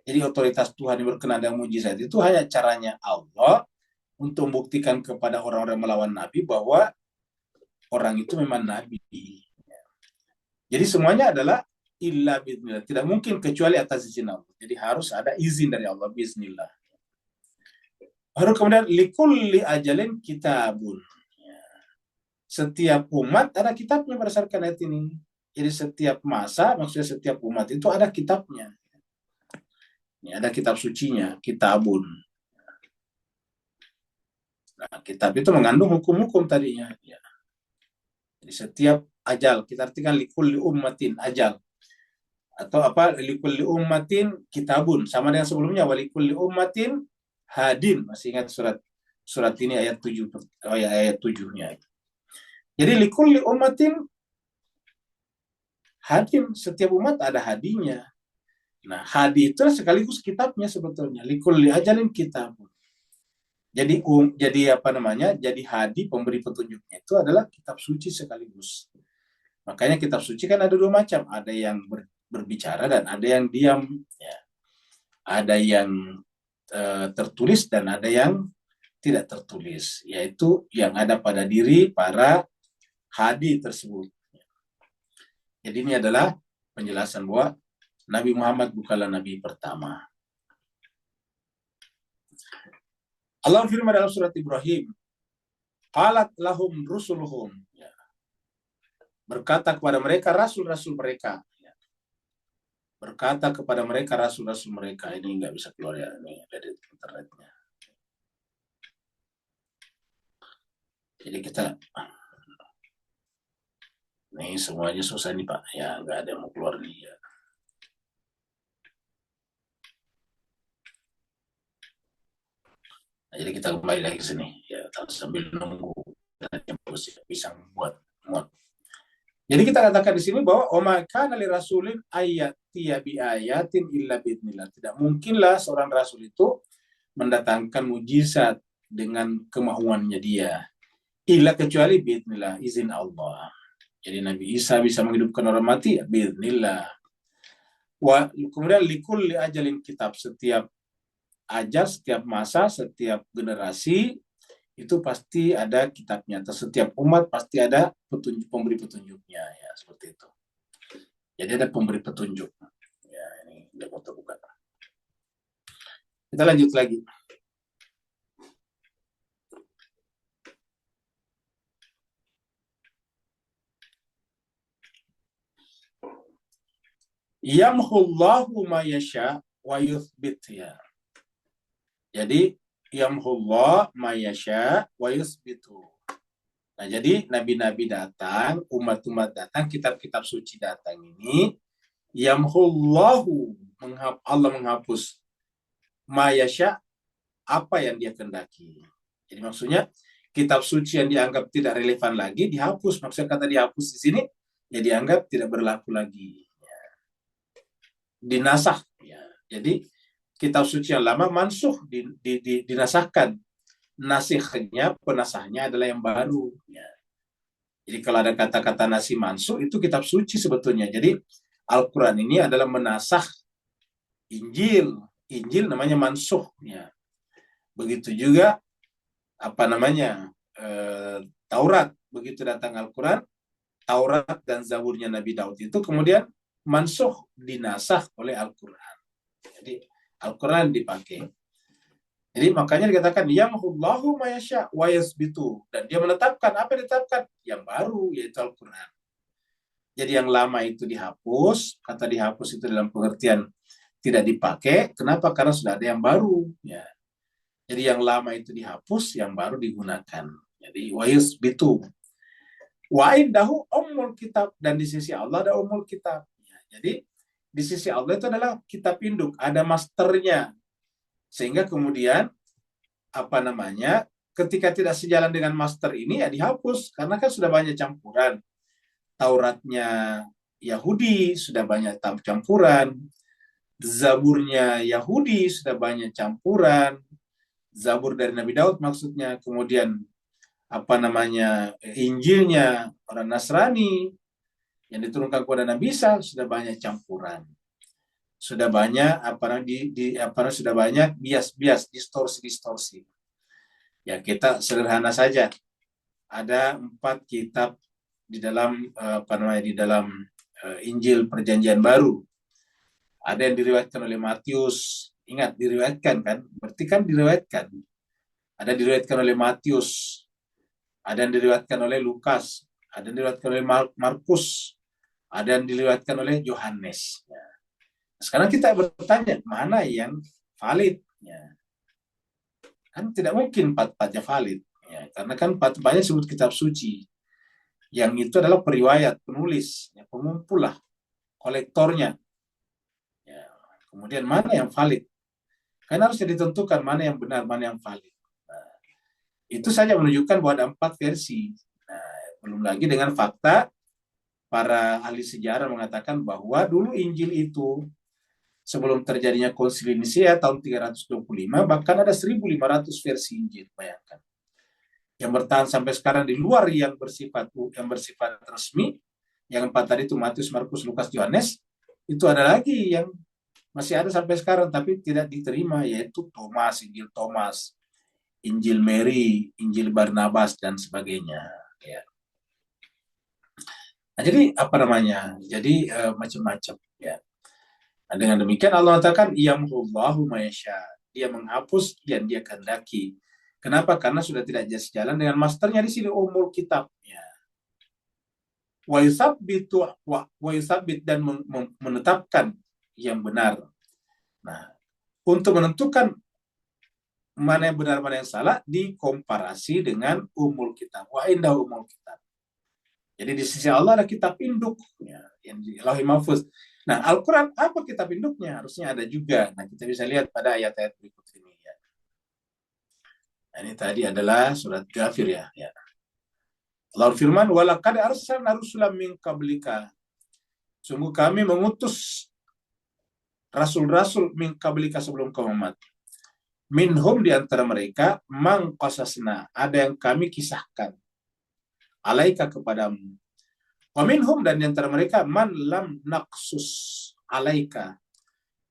Jadi otoritas Tuhan yang berkenaan dengan mukjizat itu hanya caranya Allah untuk membuktikan kepada orang-orang melawan Nabi bahwa orang itu memang Nabi. Jadi semuanya adalah illa biiznillah, tidak mungkin kecuali atas izin Allah. Jadi harus ada izin dari Allah, biiznillah. Baru kemudian likulli ajalin kitabun. Setiap umat ada kitabnya berdasarkan ayat ini. Jadi setiap masa, maksudnya setiap umat itu ada kitabnya. Ini ada kitab sucinya, kitabun. Nah, kitab itu mengandung hukum-hukum tadinya. Ya. Jadi setiap ajal, kita artikan likulli ummatin ajal. Atau apa, likulli ummatin kitabun, sama dengan sebelumnya walikulli ummatin hadin. Masih ingat surat ini ayat 7 ayat 7-nya. Jadi likulli ummatin hadin, setiap umat ada hadinya. Nah, hadi itu sekaligus kitabnya sebetulnya, likulli ajalin kitabun. Jadi jadi apa namanya? Jadi hadi, pemberi petunjuknya itu adalah kitab suci sekaligus. Makanya kitab suci kan ada dua macam, ada yang berbicara dan ada yang diam, ya. Ada yang tertulis dan ada yang tidak tertulis, yaitu yang ada pada diri para hadi tersebut. Jadi ini adalah penjelasan bahwa Nabi Muhammad bukanlah nabi pertama. Allah firman dalam surat Ibrahim, qalat lahum rusuluhum, ya. Berkata kepada mereka rasul-rasul mereka. Berkata kepada mereka rasul-rasul mereka. Ini nggak bisa keluar ya, ini dari internetnya. Jadi kita ini semuanya susah nih Pak, ya nggak ada yang mau keluar nih ya. Nah, jadi kita kembali lagi ke sini ya, sambil nunggu yang bisa membuat muat. Jadi kita katakan di sini bahwa kana li rasulin ayatiya bi ayatin illa biidznillah. Tidak mungkinlah seorang rasul itu mendatangkan mujizat dengan kemauannya dia. Illa kecuali biidznillah, izin Allah. Jadi Nabi Isa bisa menghidupkan orang mati, biidznillah. Kemudian likulli ajalin kitab, setiap ajal, setiap masa, setiap generasi itu pasti ada kitabnya. Atau setiap umat pasti ada petunjuk, pemberi petunjuknya, ya seperti itu. Jadi ada pemberi petunjuk. Ya, ini udah mau terbuka. Kita lanjut lagi. Yamhullahu ma yasha wa yuthbit, ya. Jadi yamhullah ma yasha wa yuthbitu. Nah, jadi nabi-nabi datang, umat-umat datang, kitab-kitab suci datang ini, yamhullahu, Allah menghapus ma yasha, apa yang dia kehendaki. Jadi maksudnya kitab suci yang dianggap tidak relevan lagi dihapus. Maksudnya kata dihapus di sini ya dianggap tidak berlaku lagi. Ya. Dinasah. Ya. Jadi kitab suci yang lama mansuh, dinasahkan. Nasihnya, penasahnya adalah yang baru. Ya. Jadi kalau ada kata-kata nasih mansuh itu kitab suci sebetulnya. Jadi Al-Quran ini adalah menasah Injil. Injil namanya mansuh. Ya. Begitu juga apa namanya Taurat, begitu datang Al-Quran, Taurat dan Zaburnya Nabi Daud itu kemudian mansuh, dinasah oleh Al-Quran. Jadi Al-Quran dipakai. Jadi makanya dikatakan yamhullahu ma yasha wa yasbitu, dan dia menetapkan apa yang ditetapkan yang baru, yaitu Al-Quran. Jadi yang lama itu dihapus. Kata dihapus itu dalam pengertian tidak dipakai. Kenapa? Karena sudah ada yang baru. Ya. Jadi yang lama itu dihapus, yang baru digunakan. Jadi wa yasbitu. Wa indahu ummul kitab, dan di sisi Allah ada ummul kitab. Ya, jadi di sisi Allah itu adalah kitab induk, ada masternya. Sehingga kemudian apa namanya? Ketika tidak sejalan dengan master ini ya dihapus karena kan sudah banyak campuran. Tauratnya Yahudi sudah banyak campuran. Zaburnya Yahudi sudah banyak campuran. Zabur dari Nabi Daud maksudnya. Kemudian apa namanya Injilnya orang Nasrani yang diturunkan kepada Nabi Isa sudah banyak campuran, sudah banyak sudah banyak bias-bias, distorsi. Ya kita sederhana saja, ada 4 kitab di dalam di dalam Injil Perjanjian Baru. Ada yang diriwayatkan oleh Matius, ingat diriwayatkan kan, berarti kan diriwayatkan. Ada diriwayatkan oleh Matius, ada yang diriwayatkan oleh Lukas, ada yang diriwayatkan oleh Markus, ada yang diriwayatkan oleh Yohanes. Ya. Sekarang kita bertanya, mana yang valid? Ya. Kan tidak mungkin 4-4-nya valid. Ya. Karena kan 4-4-nya disebut kitab suci. Yang itu adalah periwayat, penulis, ya, pengumpul lah, kolektornya. Ya. Kemudian mana yang valid? Kan harus ditentukan mana yang benar, mana yang valid. Nah, itu saja menunjukkan bahwa ada 4 versi. Nah, belum lagi dengan fakta para ahli sejarah mengatakan bahwa dulu Injil itu sebelum terjadinya Konsili Nisea tahun 325, bahkan ada 1.500 versi Injil, bayangkan. Yang bertahan sampai sekarang di luar yang bersifat resmi, yang 4 tadi itu Matius, Markus, Lukas, Yohanes, itu ada lagi yang masih ada sampai sekarang tapi tidak diterima, yaitu Thomas, Injil Thomas, Injil Mary, Injil Barnabas dan sebagainya. Ya. Nah, jadi apa namanya? Jadi macam-macam. Ya. Nah, dengan demikian Allah katakan yamhullahu ma yasha. Dia menghapus yang dia kehendaki. Kenapa? Karena sudah tidak sejalan dengan masternya di sini umul kitab. Ya. Wa yusabbit dan menetapkan yang benar. Nah, untuk menentukan mana yang benar mana yang salah dikomparasi dengan umul kitab. Wa indah umul kitab. Jadi di sisi Allah ada kitab induk ya, yang di Lauhul Mahfuz. Nah, Al-Quran apa kitab induknya? Harusnya ada juga. Nah, kita bisa lihat pada ayat-ayat berikut ini. Ya. Nah, ini tadi adalah surat Ghafir ya. Allah firman, walaqad arsalna rusulan min qablika. Sungguh kami mengutus rasul-rasul min qablika sebelum kau Muhammad. Minhum di antara mereka man qasasna, ada yang kami kisahkan alaika kepadamu. Wa minhum, dan di antara mereka man lam naqsus alaika.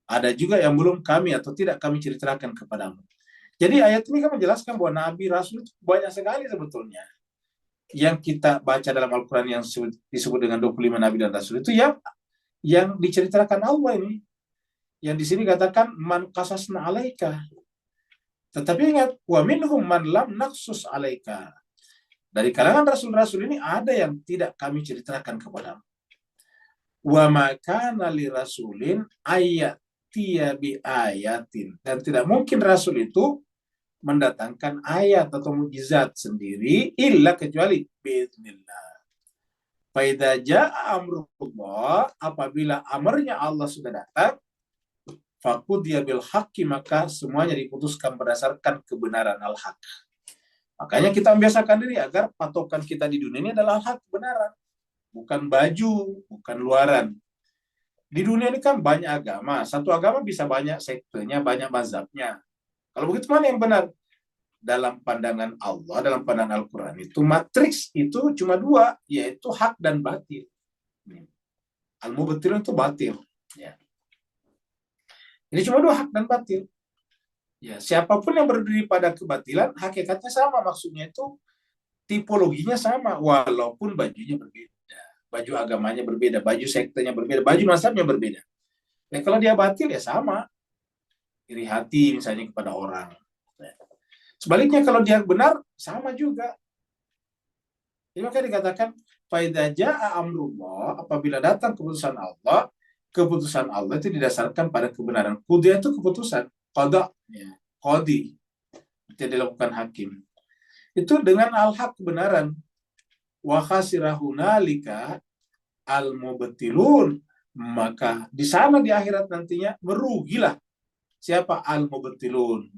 Ada juga yang belum kami atau tidak kami ceritakan kepadamu. Jadi ayat ini kan menjelaskan bahwa nabi rasul itu banyak sekali sebetulnya. Yang kita baca dalam Al-Quran yang disebut dengan 25 nabi dan rasul itu yang diceritakan Allah ini. Yang di sini katakan man qasasna alaika. Tetapi ingat, wa minhum man lam naqsus alaika. Dari kalangan rasul-rasul ini ada yang tidak kami ceritakan kepadamu. Wa ma kana li rasulin ayatiya bi ayatin. Dan tidak mungkin rasul itu mendatangkan ayat atau mukjizat sendiri illa kecuali biiznillah. Faidza jaa amrullah, apabila amarnya Allah sudah datang, faqudiya bil haqqi, maka semuanya diputuskan berdasarkan kebenaran al-haq. Makanya kita membiasakan diri agar patokan kita di dunia ini adalah al-haq, kebenaran, bukan baju, bukan luaran. Di dunia ini kan banyak agama, satu agama bisa banyak sektenya, banyak mazhabnya. Kalau begitu mana yang benar? Dalam pandangan Allah, dalam pandangan Al-Quran itu matriks itu cuma dua, yaitu hak dan batil. Al-mubtilun itu batil. Ya. Jadi cuma dua, hak dan batil. Ya, siapapun yang berdiri pada kebatilan, hakikatnya sama, maksudnya itu tipologinya sama, walaupun bajunya berbeda, baju agamanya berbeda, baju sektenya berbeda, baju mazhabnya berbeda. Ya, kalau dia batil ya sama, iri hati misalnya kepada orang. Sebaliknya kalau dia benar, sama juga. Jadi maka dikatakan, faidza jaa amrullah, apabila datang keputusan Allah itu didasarkan pada kebenaran. Qudiyah itu keputusan, qada, ya, qadi, itu dilakukan hakim. Itu dengan al-haq, kebenaran. Wa khasira hunalika al-mubtilun, maka di sana di akhirat nantinya merugilah siapa? Al-mubtilun,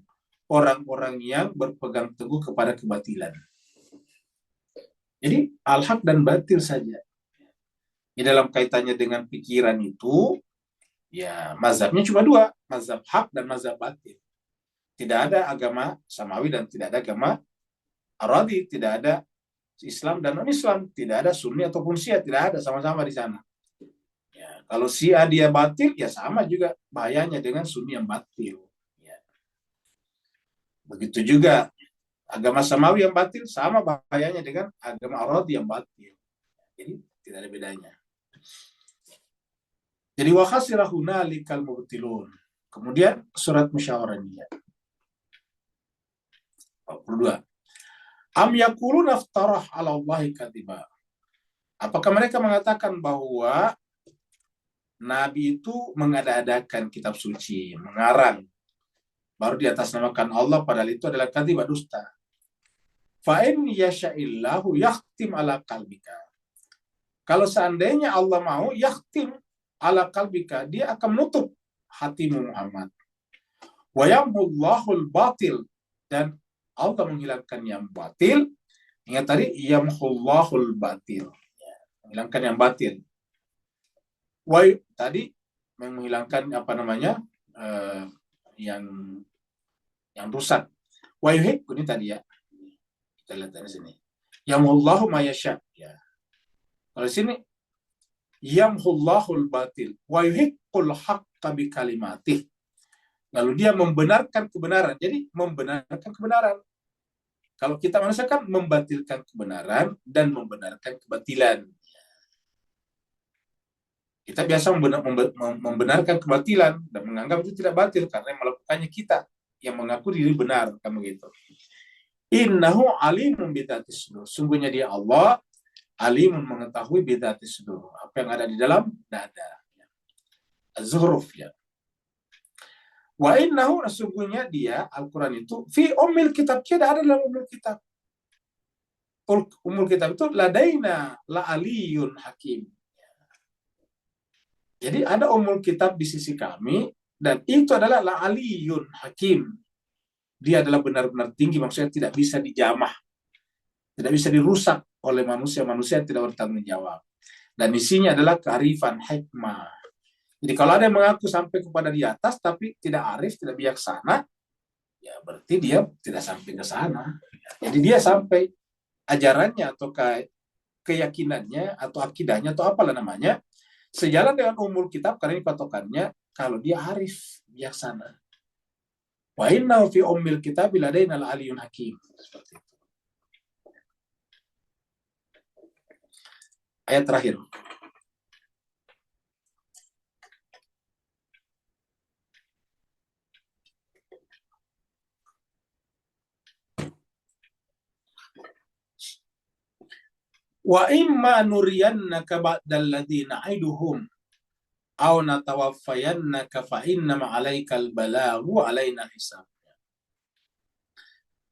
orang-orang yang berpegang teguh kepada kebatilan. Jadi al-haq dan batil saja. Di dalam kaitannya dengan pikiran itu, ya mazhabnya cuma dua, mazhab hak dan mazhab batil. Tidak ada agama samawi dan tidak ada agama aradi, tidak ada Islam dan non-Islam, tidak ada Sunni ataupun Syiah, tidak ada, sama-sama di sana. Ya, kalau Syiah dia batil, ya sama juga bahayanya dengan Sunni yang batil. Ya. Begitu juga agama samawi yang batil, sama bahayanya dengan agama aradi yang batil. Jadi tidak ada bedanya. Jadi wa khasira hunalikal mubtilun. Kemudian surat musyawarah ini. 42. Am yaquluna aftarah 'ala Allahi kadziba. Apakah mereka mengatakan bahwa Nabi itu mengada-adakan kitab suci, mengarang, baru di atas namakan Allah, padahal itu adalah kadziba, dusta. Fa in yasha'illahu yakhtim 'ala qalbika. Kalau seandainya Allah mau, yakhtim 'ala qalbika, dia akan menutup hatimu Muhammad. Wa yamhullahul batil, dan Allah menghilangkan yang batil. Ingat tadi, yamhullahul batil, menghilangkan yang batil. Tadi menghilangkan apa namanya, yang rusak. Wa yuhibbu, ini tadi ya, kita lihat dari sini, yamhullahu ma yasha. Ya. Kalau di sini yamhullahul batil wa yuhiqqul haqqa bi kalimatih. Lalu dia membenarkan kebenaran. Jadi membenarkan kebenaran. Kalau kita manusia kan membatilkan kebenaran dan membenarkan kebatilan. Kita biasa membenarkan kebatilan dan menganggap itu tidak batil karena yang melakukannya kita yang mengaku diri benar, kan begitu. Innahu alimun bidatis sudur. Sungguhnya dia Allah alimun, mengetahui bidatis sudur, apa yang ada di dalam dada. Az-Zuhruf, ya. Wa innahu, sesungguhnya dia Al-Quran itu fi ummil kitab, dia ada dalam ummul kitab. Ummul kitab itu ladaina la aliyun hakim. Jadi ada ummul kitab di sisi kami, dan itu adalah la aliyun hakim. Dia adalah benar-benar tinggi, maksudnya tidak bisa dijamah, tidak bisa dirusak oleh manusia yang tidak bertanggung jawab. Dan isinya adalah kearifan, hikmah. Jadi kalau ada yang mengaku sampai kepada di atas tapi tidak arif, tidak bijaksana, ya berarti dia tidak sampai ke sana. Jadi dia sampai ajarannya atau keyakinannya atau akidahnya atau apalah namanya sejalan dengan umul kitab, karena ini patokannya kalau dia arif, bijaksana. Wa inna fi ummil kitab ladaina al-aliyyun hakim. Seperti itu. Ayat terakhir. Wa imma nuriyannaka ba'dal ladzina na'iduhum aw natawaffayannaka fa innama 'alaikal balaghu 'alaina hisab.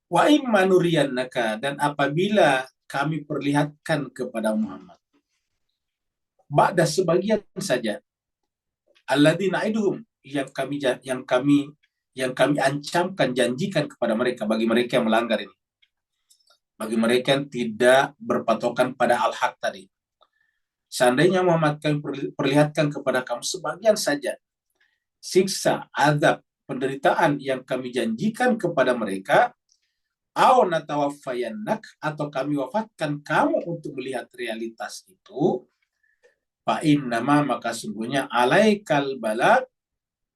Wa imma nuriyannaka, dan apabila kami perlihatkan kepada Muhammad ba'da sebagian saja, alladzina aiduhum, yang kami ancamkan, janjikan kepada mereka, bagi mereka yang melanggar ini, bagi mereka yang tidak berpatokan pada al-haq tadi. Seandainya Muhammad kami perlihatkan kepada kamu sebagian saja siksa, azab, penderitaan yang kami janjikan kepada mereka, au natawaffayannak, atau kami wafatkan kamu untuk melihat realitas itu, fa innama, maka sungguhnya alaikal balad,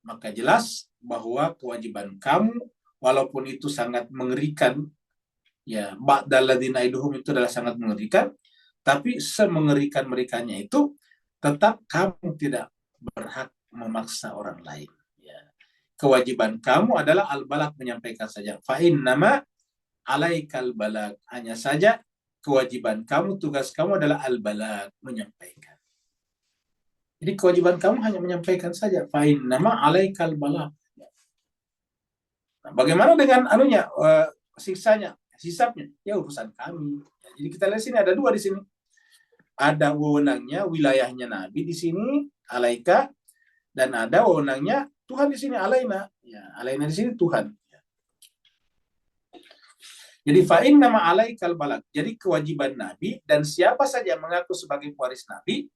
maka jelas bahwa kewajiban kamu, walaupun itu sangat mengerikan, ya, ba'dal ladzina iduhum itu adalah sangat mengerikan, tapi semengerikan merikanya itu tetap kamu tidak berhak memaksa orang lain. Ya. Kewajiban kamu adalah al-balag, menyampaikan saja. Fa innama alaikal balag, hanya saja kewajiban kamu, tugas kamu adalah al-balag, menyampaikan. Jadi kewajiban kamu hanya menyampaikan saja. Fa innama alaikal balag. Nah, bagaimana dengan anunya, siksanya, hisabnya? Ya urusan kami. Ya, jadi kita lihat sini ada dua di sini. Ada wewenangnya, wilayahnya Nabi di sini, alaika, dan ada wewenangnya Tuhan di sini, alaina. Ya, alaina di sini Tuhan. Jadi fa'in nama alaikal balag. Jadi kewajiban Nabi dan siapa saja yang mengaku sebagai pewaris Nabi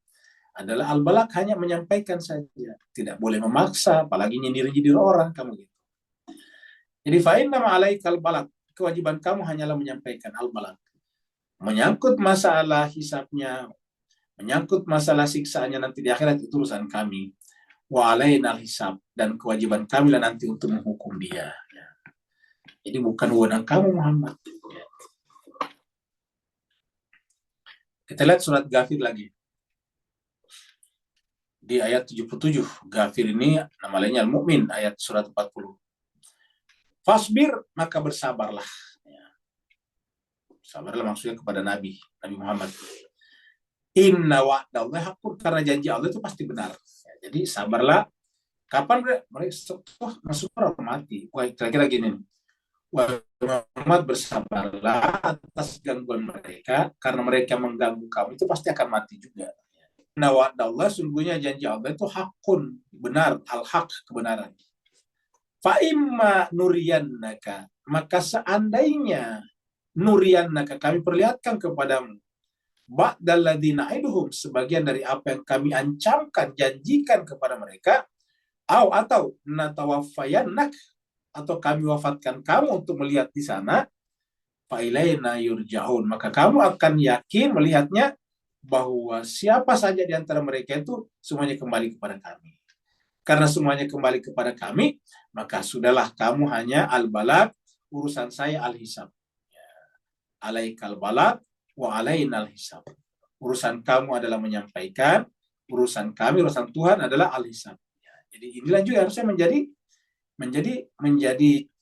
adalah al-balag, hanya menyampaikan saja. Tidak boleh memaksa, apalagi nyindir-nyindir orang kamu gitu. Jadi fa'in nama alaikal balag. Kewajiban kamu hanyalah menyampaikan al-balag. Menyangkut masalah hisabnya, menyangkut masalah siksaannya nanti di akhirat, itu urusan kami. Wa alainal hisab, dan kewajiban kami lah nanti untuk menghukum dia. Jadi bukan wewenang kamu Muhammad. Kita lihat surat Ghafir lagi. Di ayat 77. Ghafir ini nama lainnya Al-Mu'min, ayat surat 40. Fasbir, maka bersabarlah. Sabarlah maksudnya kepada Nabi Muhammad. Inna wa'dallahi haqqun, karena janji Allah itu pasti benar. Jadi sabarlah. Kapan mereka masuk mati? Wah, kira-kira gini. Muhammad, bersabarlah atas gangguan mereka, karena mereka mengganggu kamu itu pasti akan mati juga. Inna wa'dallah, sungguhnya janji Allah itu hakun, benar, al-haq, kebenaran. Fa'imma nuriyannaka, maka seandainya nuriyannaka, kami perlihatkan kepadamu, ba'dal ladzina aiduhum, sebagian dari apa yang kami ancamkan, janjikan kepada mereka, atau natawaffayannak, atau kami wafatkan kamu untuk melihat di sana, fa ilaina yurja'un, maka kamu akan yakin melihatnya bahwa siapa saja di antara mereka itu semuanya kembali kepada kami. Karena semuanya kembali kepada kami, maka sudahlah kamu hanya al-balag, urusan saya al-hisab. Alaikal balag wa alainal hisab. Urusan kamu adalah menyampaikan, urusan kami, urusan Tuhan adalah al-hisab. Jadi inilah juga harusnya menjadi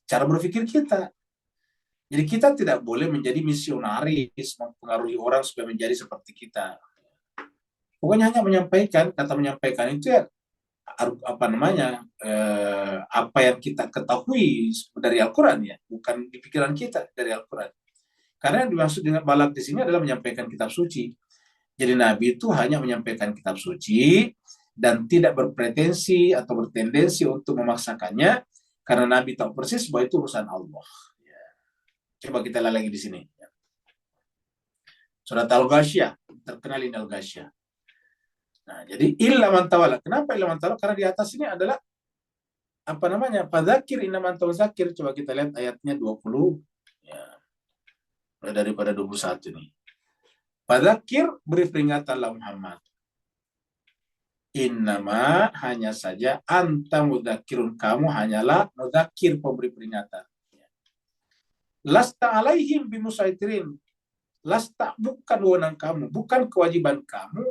cara berpikir kita. Jadi kita tidak boleh menjadi misionaris, mempengaruhi orang supaya menjadi seperti kita. Pokoknya hanya menyampaikan, kata menyampaikan itu ya apa yang kita ketahui dari Al-Quran, ya, bukan di pikiran kita, dari Al-Quran. Karena yang dimaksud dengan balag di sini adalah menyampaikan kitab suci. Jadi Nabi itu hanya menyampaikan kitab suci dan tidak berpretensi atau bertendensi untuk memaksakannya, karena Nabi tahu persis bahwa itu urusan Allah. Coba kita lihat lagi di sini. Surat Al-Ghasyiyah, terkenal ini Al-Ghasyiyah. Nah, jadi illa man tawalla. Kenapa illa man tawalla? Karena di atas ini adalah fadzakir innaman tawzakir. Coba kita lihat ayatnya 20. Ya. Daripada 21 ini. Fadzakir, beri peringatanlah Muhammad. Innama, hanya saja, anta mudzakirun, kamu hanyalah mudzakir, pemberi peringatan. Lasta alaihim bimusaitirin. Lasta, bukan wewenang kamu, bukan kewajiban kamu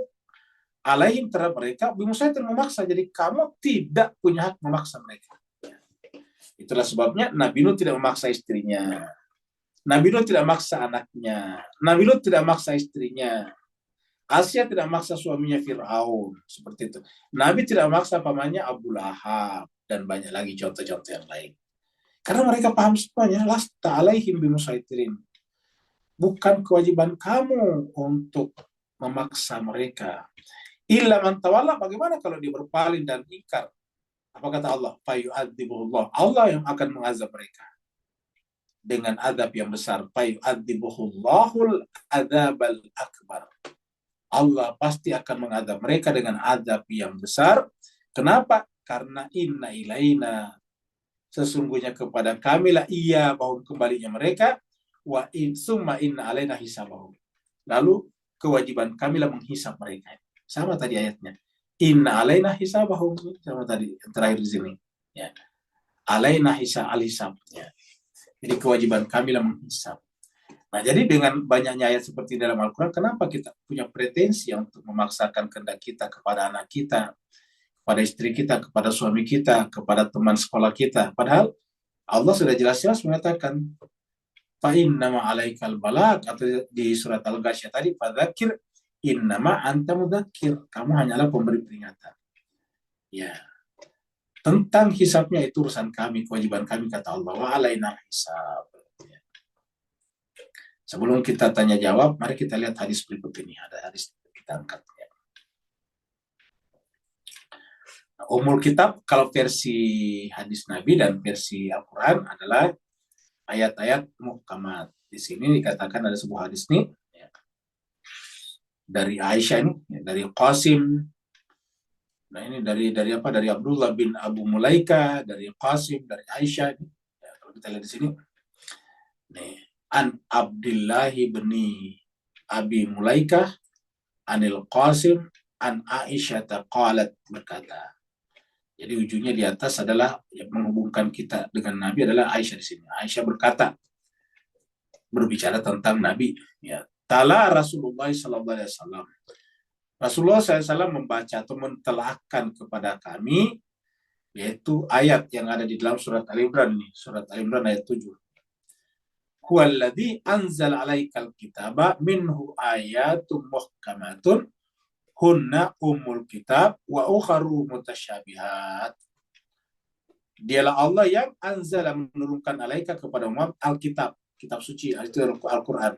alaihim terhadap mereka, bimusaitir, memaksa. Jadi kamu tidak punya hak memaksa mereka. Itulah sebabnya Nabi Nuh tidak memaksa istrinya. Nabi Nuh tidak memaksa anaknya. Nabi Nuh tidak memaksa istrinya. Asia tidak memaksa suaminya Fir'aun. Seperti itu. Nabi tidak memaksa pamannya Abu Lahab. Dan banyak lagi contoh-contoh yang lain. Karena mereka paham semuanya, lasta alaihim bimusaitirin. Bukan kewajiban kamu untuk memaksa mereka. Illa man tawalla, bagaimana kalau dia berpaling dan ingkar? Apa kata Allah? Fayu'adzibullah. Allah yang akan mengazab mereka dengan azab yang besar. Fayu'adzibullahul adzabal akbar. Allah pasti akan mengadab mereka dengan azab yang besar. Kenapa? Karena inna ilaina, sesungguhnya kepada kamilah ia bahwa kembalinya mereka, wa in summa inna alaina hisabahum. Lalu kewajiban kamilah menghisab mereka. Sama tadi ayatnya. Inna alaina hisabahum, sama tadi terakhir di sini. Ya. Alaina hisab. Ya. Jadi kewajiban kamilah menghisab. Nah, jadi dengan banyaknya ayat seperti dalam Al-Quran, kenapa kita punya pretensi untuk memaksakan kehendak kita kepada anak kita, kepada istri kita, kepada suami kita, kepada teman sekolah kita. Padahal Allah sudah jelas-jelas mengatakan, fa'innama alaikal balag, atau di surat Al-Ghasyiyah tadi, fadzakir innama anta mudzakir. Kamu hanyalah pemberi peringatan. Ya. Tentang hisabnya itu urusan kami, kewajiban kami, kata Allah. Wa alaina hisab. Sebelum kita tanya jawab, mari kita lihat hadis berikut ini. Ada hadis kita angkat. Umul kitab kalau versi hadis Nabi dan versi Al-Quran adalah ayat-ayat muhkamat. Di sini dikatakan ada sebuah hadis nih ya, dari Aisyah ini, ya, dari Qasim. Nah ini dari apa? Dari Abdullah bin Abu Mulaika, dari Qasim, dari Aisyah. Ya, kalau kita lihat di sini, nih an Abdullah bin Abi Mulaika anil Qasim an Aisyah qalat, berkata. Jadi ujungnya di atas adalah yang menghubungkan kita dengan Nabi adalah Aisyah di sini. Aisyah berkata, berbicara tentang Nabi. Ya, Tala Rasulullah SAW. Rasulullah SAW membaca atau mentelahkan kepada kami, yaitu ayat yang ada di dalam surat Al-Imran ini. Surat Al-Imran ayat 7. Huwaladzi anzal alaikal kitaba minhu ayatum muhkamatun hunna umul kitab wa ukharu mutasyabihat. Dialah Allah yang anzala, menurunkan alaika kepada umat alkitab, kitab suci, itu Al-Quran.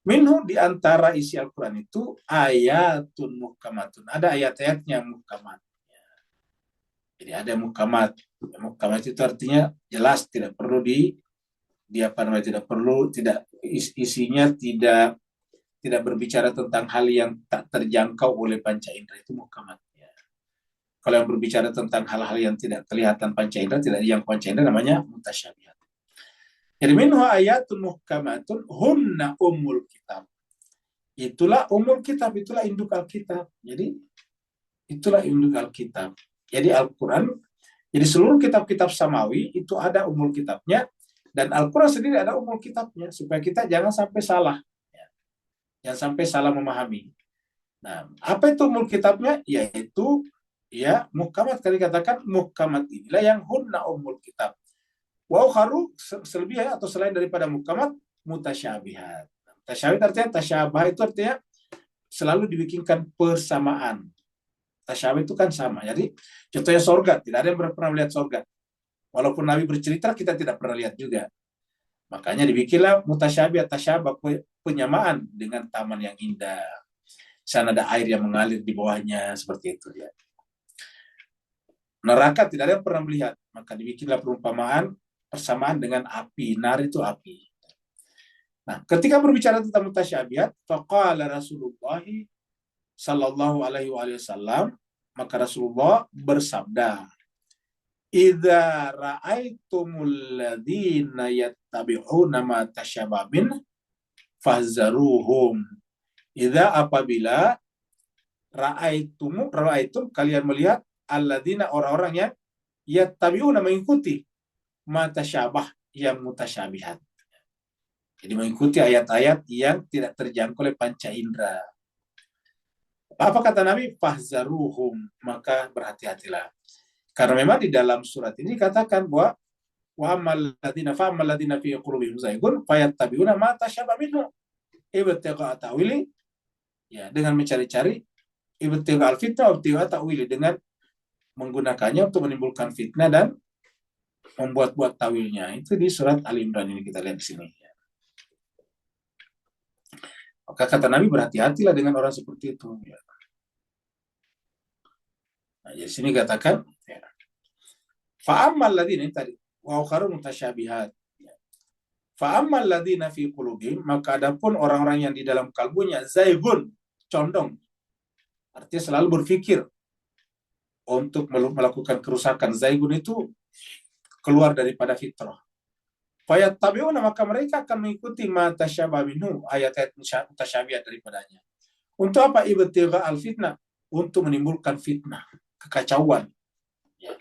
Minhu, di antara isi Al-Quran itu ayatun muhkamatun. Ada ayat-ayatnya muhkamat. Jadi ada muhkamat. Muhkamat itu artinya jelas, tidak perlu isinya tidak berbicara tentang hal yang tak terjangkau oleh panca indera, itu muhkamat. Ya. Kalau yang berbicara tentang hal-hal yang tidak kelihatan panca indera, tidak yang panca indera, namanya mutasyabihat. Jadi minhu ayatun muhkamatun hunna ummul kitab. Itulah umul kitab, itulah induk Alkitab. Jadi itulah induk Alkitab. Jadi Al-Quran, jadi seluruh kitab-kitab samawi itu ada umul kitabnya, dan Al-Quran sendiri ada umul kitabnya, supaya kita jangan sampai salah. Jangan sampai salah memahami. Nah, apa itu umul kitabnya? Yaitu ya muhkamat, kali katakan muhkamat inilah yang hunna umul kitab. Wa ukharu, selebihnya atau selain daripada muhkamat, mutasyabihat. Tasyabihat artinya, tasyabah itu artinya selalu dibikinkan persamaan. Tasyabih itu kan sama. Jadi contohnya sorga, tidak ada yang pernah melihat sorga. Walaupun Nabi bercerita, kita tidak pernah lihat juga. Makanya dibikinlah mutasyabihat, tasyabah, penyamaan dengan taman yang indah. Sana ada air yang mengalir di bawahnya, seperti itu ya. Neraka tidak ada yang pernah melihat, maka dibikinlah perumpamaan persamaan dengan api. Nar itu api. Nah, ketika berbicara tentang mutasyabihat, faqala Rasulullah sallallahu alaihi wasallam, maka Rasulullah bersabda, idza ra'aitumul ladzina yattabi'una ma tasyabaha min fahzaruhum. Idza, apabila ra'aitum kalian melihat alladzina, orang-orang yang yattabi'una, mengikuti ma tasyabah, yang mutasyabihat. Jadi mengikuti ayat-ayat yang tidak terjangkau oleh panca indera. Apa kata Nabi? Fahzaruhum, maka berhati-hatilah. Karena memang di dalam surat ini dikatakan bahwa wa ammal ladzina fi qulubihim zaygun fayattabi'una ma tasyabaha minhu ibtigha'a ta'wili, ya, dengan mencari-cari ibtigha'al fitnah wa ibtigha'a ta'wili, dengan menggunakannya untuk menimbulkan fitnah dan membuat-buat tawilnya. Itu di surat Ali Imran ini kita lihat di sini. Maka kata Nabi, berhati-hatilah dengan orang seperti itu. Ya. Nah, di sini katakan, ya. Fa'ammal ladina ini tadi, wa ukharu mutasyabihat. Ya. Fa'ammal ladina fi qulubihim, maka adapun orang-orang yang di dalam kalbunya zaigun, condong. Artinya selalu berpikir untuk melakukan kerusakan. Zaigun itu keluar daripada fitrah. Fayattabi'una, maka mereka akan mengikuti ma tasyabah minhu, ayat-ayat mutasyabihat daripadanya. Untuk apa? Ibtigha al-fitnah, untuk menimbulkan fitnah, kekacauan. Ya.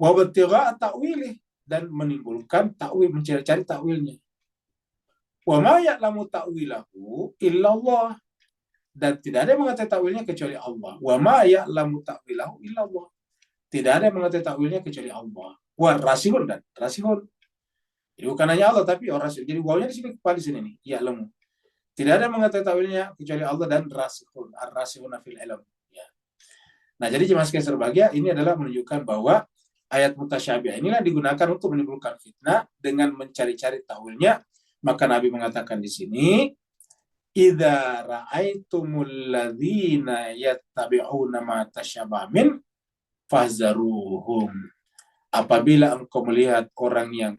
Wa ibtigha ta'wilih, dan menimbulkan takwil, mencari-cari takwilnya. Wa ma ya'lamu ta'wilahu illallah, dan tidak ada yang mengetahui takwilnya kecuali Allah. Wa ma ya'lamu ta'wilahu illallah, tidak ada yang mengetahui takwilnya kecuali Allah. Wa rasihun, dan rasihun. Jadi bukan hanya Allah, tapi orang rasul. Jadi wawnya di sini kepala di sini nih, ya'lamu. Tidak ada yang mengetahui takwilnya kecuali Allah dan rasihun, ar-rasihun fil ilm. Ya. Nah, jadi jemaah sekalian berbahagia, ini adalah menunjukkan bahwa ayat mutasyabiah inilah digunakan untuk menimbulkan fitnah dengan mencari-cari takwilnya. Maka Nabi mengatakan di sini, idza ra'aitumul ladzina yattabi'una ma tasyabaha min fahzaruhum. Apabila engkau melihat orang yang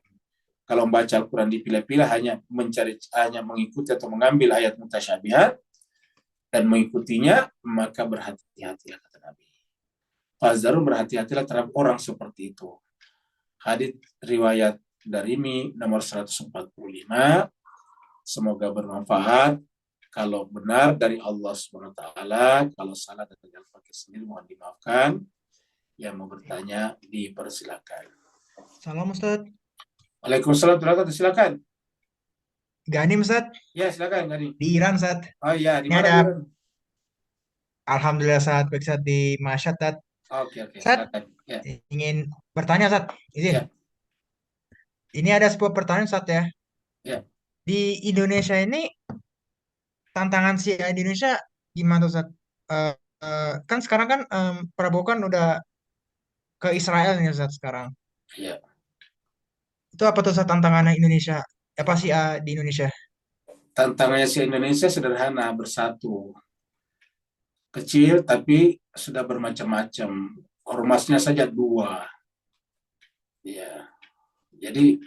kalau membaca Al-Quran dipilah-pilah hanya mengikuti atau mengambil ayat mutasyabihat dan mengikutinya, maka berhati-hatilah, kata Nabi. Fahzaru, berhati-hatilah terhadap orang seperti itu. Hadits riwayat Darimi nomor 145. Semoga bermanfaat. Kalau benar dari Allah SWT, kalau salah dari Al-Fakir sendiri mohon dimaafkan. Yang mau bertanya dipersilakan. Salam Ustaz. Waalaikumsalam warahmatullahi wabarakatuh. Silakan. Gani Ustaz, Ya, silakan Gani. di Iran Ustaz. Oh iya, di Ini mana ada, Iran? Alhamdulillah Ustaz, baik Ustaz di Mashhad Ustaz. Oke, Ustaz, silakan. Ya. ingin bertanya Ustaz, izin. Ya. Ini ada sebuah pertanyaan Ustaz ya. Ya. Di Indonesia ini, tantangan si di Indonesia gimana Ustaz? Kan sekarang kan Prabowo kan udah ke Israel nih Ustaz sekarang. Ya. Itu apa tuh Ustaz tantangannya Indonesia? Apa sih di Indonesia? Tantangannya si Indonesia sederhana, bersatu. Kecil tapi sudah bermacam-macam. Ormasnya saja 2. Ya. Jadi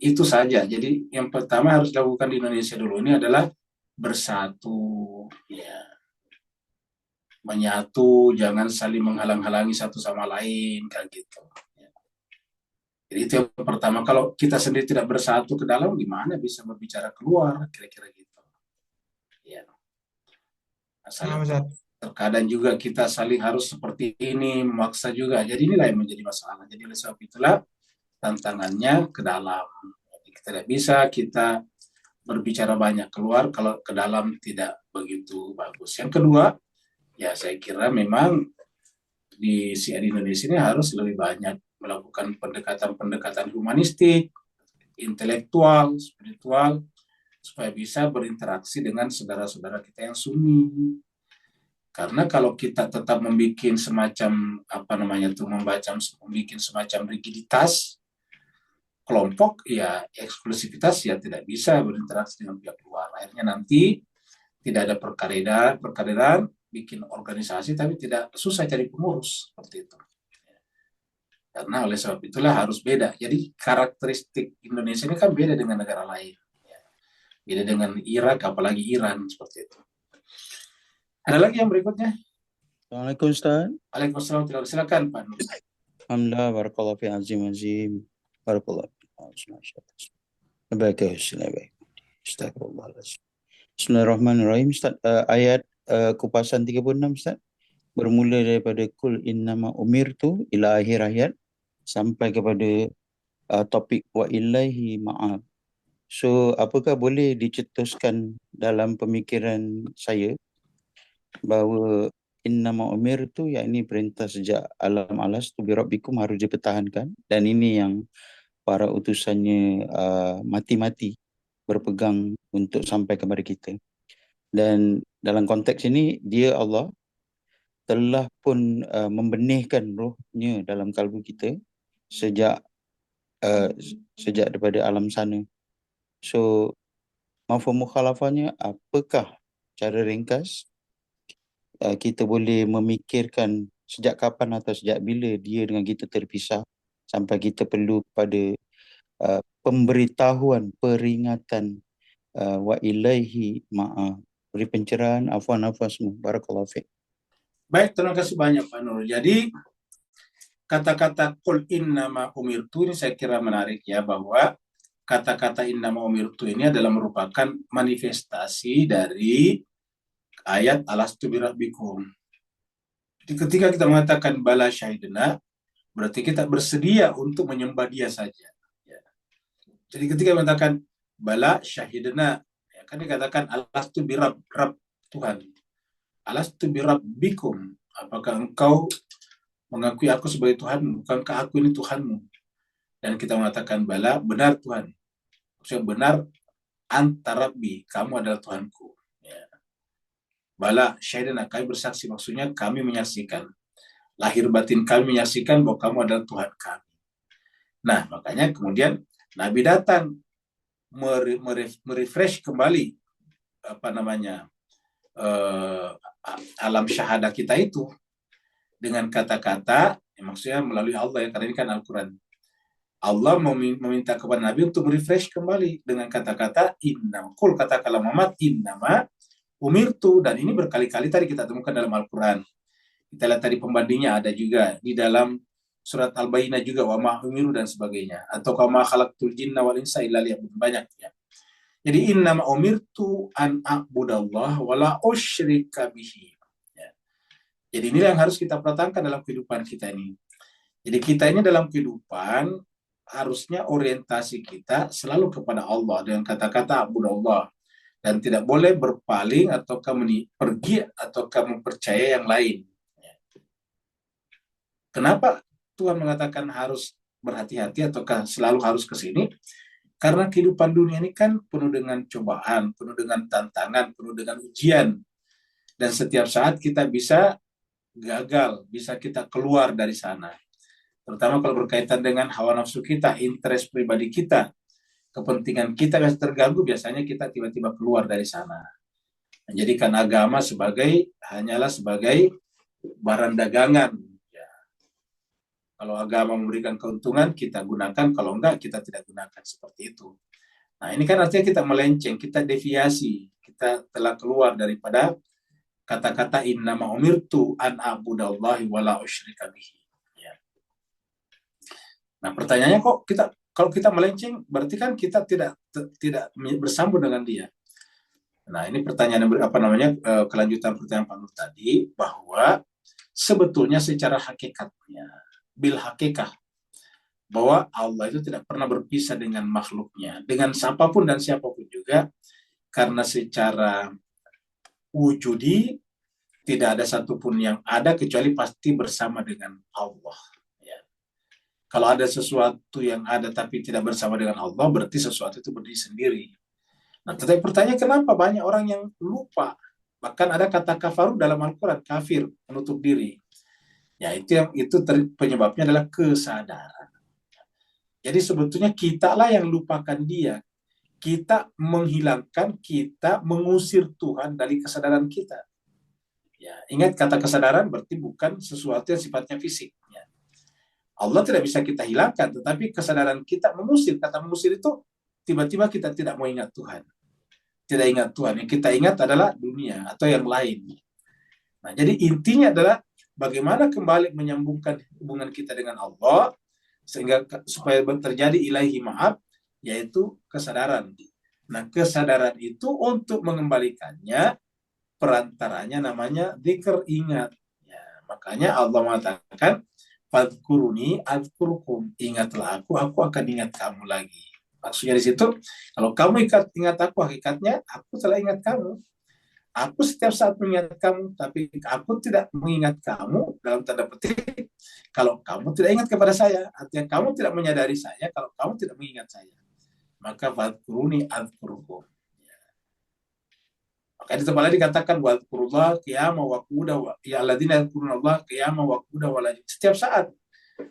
itu saja. Jadi yang pertama harus dilakukan di Indonesia dulu ini adalah bersatu, ya. Menyatu, jangan saling menghalang-halangi satu sama lain, kayak gitu. Ya. Jadi itu yang pertama. Kalau kita sendiri tidak bersatu ke dalam, gimana bisa berbicara keluar, kira-kira gitu. Ya. Nah, Ustaz. Terkadang juga kita saling harus seperti ini, memaksa juga. Jadi inilah yang menjadi masalah. Jadi oleh sebab itulah tantangannya ke dalam. Jadi tidak bisa kita berbicara banyak keluar kalau ke dalam tidak begitu bagus. Yang kedua, ya saya kira memang di Indonesia ini harus lebih banyak melakukan pendekatan-pendekatan humanistik, intelektual, spiritual, supaya bisa berinteraksi dengan saudara-saudara kita yang Sunni. Karena kalau kita tetap membuat semacam membuat semacam rigiditas kelompok, ya eksklusivitas, ya tidak bisa berinteraksi dengan pihak luar. Akhirnya nanti tidak ada perkaderan, bikin organisasi tapi tidak, susah cari pengurus seperti itu. Karena oleh sebab itulah harus beda. Jadi karakteristik Indonesia ini kan beda dengan negara lain. Beda dengan Irak, apalagi Iran, seperti itu. Ada lagi yang berikutnya? Assalamualaikum Ustaz. Waalaikumsalam. Silakan Pak. Alhamdulillah, barakallahu fi azim. Barakallahu fi Astagfirullahaladzim. Bismillahirrahmanirrahim. Ustaz, ayat kupasan 36 Ustaz, bermula daripada kul innama umirtu ila akhir ayat sampai kepada topik wa ilaihi ma'ab. So, apakah boleh dicetuskan dalam pemikiran saya bahawa innama umirtu, yakni perintah sejak alam alas tu birabbikum harus dipertahankan, dan ini yang para utusannya mati-mati berpegang untuk sampai kepada kita. Dan dalam konteks ini, dia Allah telah pun membenihkan rohnya dalam kalbu kita sejak sejak daripada alam sana. So mafhum mukhalafahnya, apakah cara ringkas kita boleh memikirkan sejak kapan atau sejak bila dia dengan kita terpisah sampai kita perlu pada pemberitahuan, peringatan, wa ilaihi beri pencerahan, afwan semua. Barakallahu fiik. Baik, terima kasih banyak Pak Nur. Jadi kata-kata qul innama umirtu ini saya kira menarik ya, bahwa kata-kata innama umirtu ini adalah merupakan manifestasi dari ayat alastu birabbikum. Jadi ketika kita mengatakan bala syahidna, berarti kita bersedia untuk menyembah dia saja. Ya. Jadi ketika mengatakan bala syahidna, ya, kan dikatakan alastu birab Tuhan. Alastu birabbikum, apakah engkau mengakui aku sebagai Tuhan? Bukankah aku ini Tuhanmu? Dan kita mengatakan bala, benar Tuhan. Maksudnya benar, anta rabbi, kamu adalah Tuhanku. Ya. Bala syahidna, kami bersaksi, maksudnya kami menyaksikan. Lahir batin kami menyaksikan bahwa kamu adalah Tuhan kami. Nah, makanya kemudian Nabi datang merefresh kembali alam syahadah kita itu dengan kata-kata, maksudnya melalui Allah ya, karena ini kan Al-Quran. Allah meminta kepada Nabi untuk merefresh kembali dengan kata-kata kul, katakanlah Muhammad innama umirtu, dan ini berkali-kali tadi kita temukan dalam Al-Quran. Kita lihat tadi pembandingnya ada juga di dalam surat Al-Bayyinah juga, wa ma umiru dan sebagainya, atau wa ma khalaqtul jinna wal insa illa liya'budun, banyak ya. Jadi innama umirtu an a'budallah wa la usyrika bihi. Ya. Jadi ini yang harus kita pertahankan dalam kehidupan kita ini. Jadi kita ini dalam kehidupan harusnya orientasi kita selalu kepada Allah dengan kata-kata a'budallah, dan tidak boleh berpaling atau pergi atau mempercayai yang lain. Kenapa Tuhan mengatakan harus berhati-hati ataukah selalu harus ke sini? Karena kehidupan dunia ini kan penuh dengan cobaan, penuh dengan tantangan, penuh dengan ujian. Dan setiap saat kita bisa gagal, bisa kita keluar dari sana. Terutama kalau berkaitan dengan hawa nafsu kita, interest pribadi kita, kepentingan kita yang terganggu, biasanya kita tiba-tiba keluar dari sana. Menjadikan agama hanyalah sebagai barang dagangan. Kalau agama memberikan keuntungan, kita gunakan. Kalau enggak, kita tidak gunakan. Seperti itu. Nah, ini kan artinya kita melenceng, kita deviasi. Kita telah keluar daripada kata-kata innama umirtu an a'budallahi wa la usyrika bihi. Ya. Nah, pertanyaannya kalau kita melenceng, berarti kan kita tidak bersambung dengan dia. Nah, ini pertanyaan kelanjutan pertanyaan Pak Nur tadi, bahwa sebetulnya secara hakikatnya, bil hakikah, bahwa Allah itu tidak pernah berpisah dengan makhluknya, dengan siapapun dan siapapun juga, karena secara wujudi tidak ada satupun yang ada kecuali pasti bersama dengan Allah. Ya. Kalau ada sesuatu yang ada tapi tidak bersama dengan Allah, berarti sesuatu itu berdiri sendiri. Nah, tetapi pertanyaan, kenapa banyak orang yang lupa? Bahkan ada kata kafaru dalam Al-Quran, kafir, menutup diri. Ya, itu penyebabnya adalah kesadaran. Jadi sebetulnya kita lah yang lupakan dia. Kita menghilangkan, kita mengusir Tuhan dari kesadaran kita. Ya, ingat kata kesadaran berarti bukan sesuatu yang sifatnya fisik. Ya. Allah tidak bisa kita hilangkan, tetapi kesadaran kita mengusir. Kata mengusir itu tiba-tiba kita tidak mau ingat Tuhan. Tidak ingat Tuhan. Yang kita ingat adalah dunia atau yang lain. Nah, jadi intinya adalah bagaimana kembali menyambungkan hubungan kita dengan Allah sehingga supaya terjadi ilahi ma'ab, yaitu kesadaran. Nah, kesadaran itu untuk mengembalikannya, perantaranya namanya dzikir, ingat. Ya, makanya Allah mengatakan, fadhkuruni adzkurkum, ingatlah aku akan ingat kamu lagi. Maksudnya di situ, kalau kamu ingat aku, hakikatnya aku telah ingat kamu. Aku setiap saat mengingat kamu, tapi aku tidak mengingat kamu dalam tanda petik kalau kamu tidak ingat kepada saya. Artinya kamu tidak menyadari saya kalau kamu tidak mengingat saya. Maka fadhkuruni adzkurkum. Maka di tempat lain dikatakan wadhkurullah qiyama wa qu'udan, ya alladzina yadhkuruna Allah qiyama wa qu'udan wa la, setiap saat.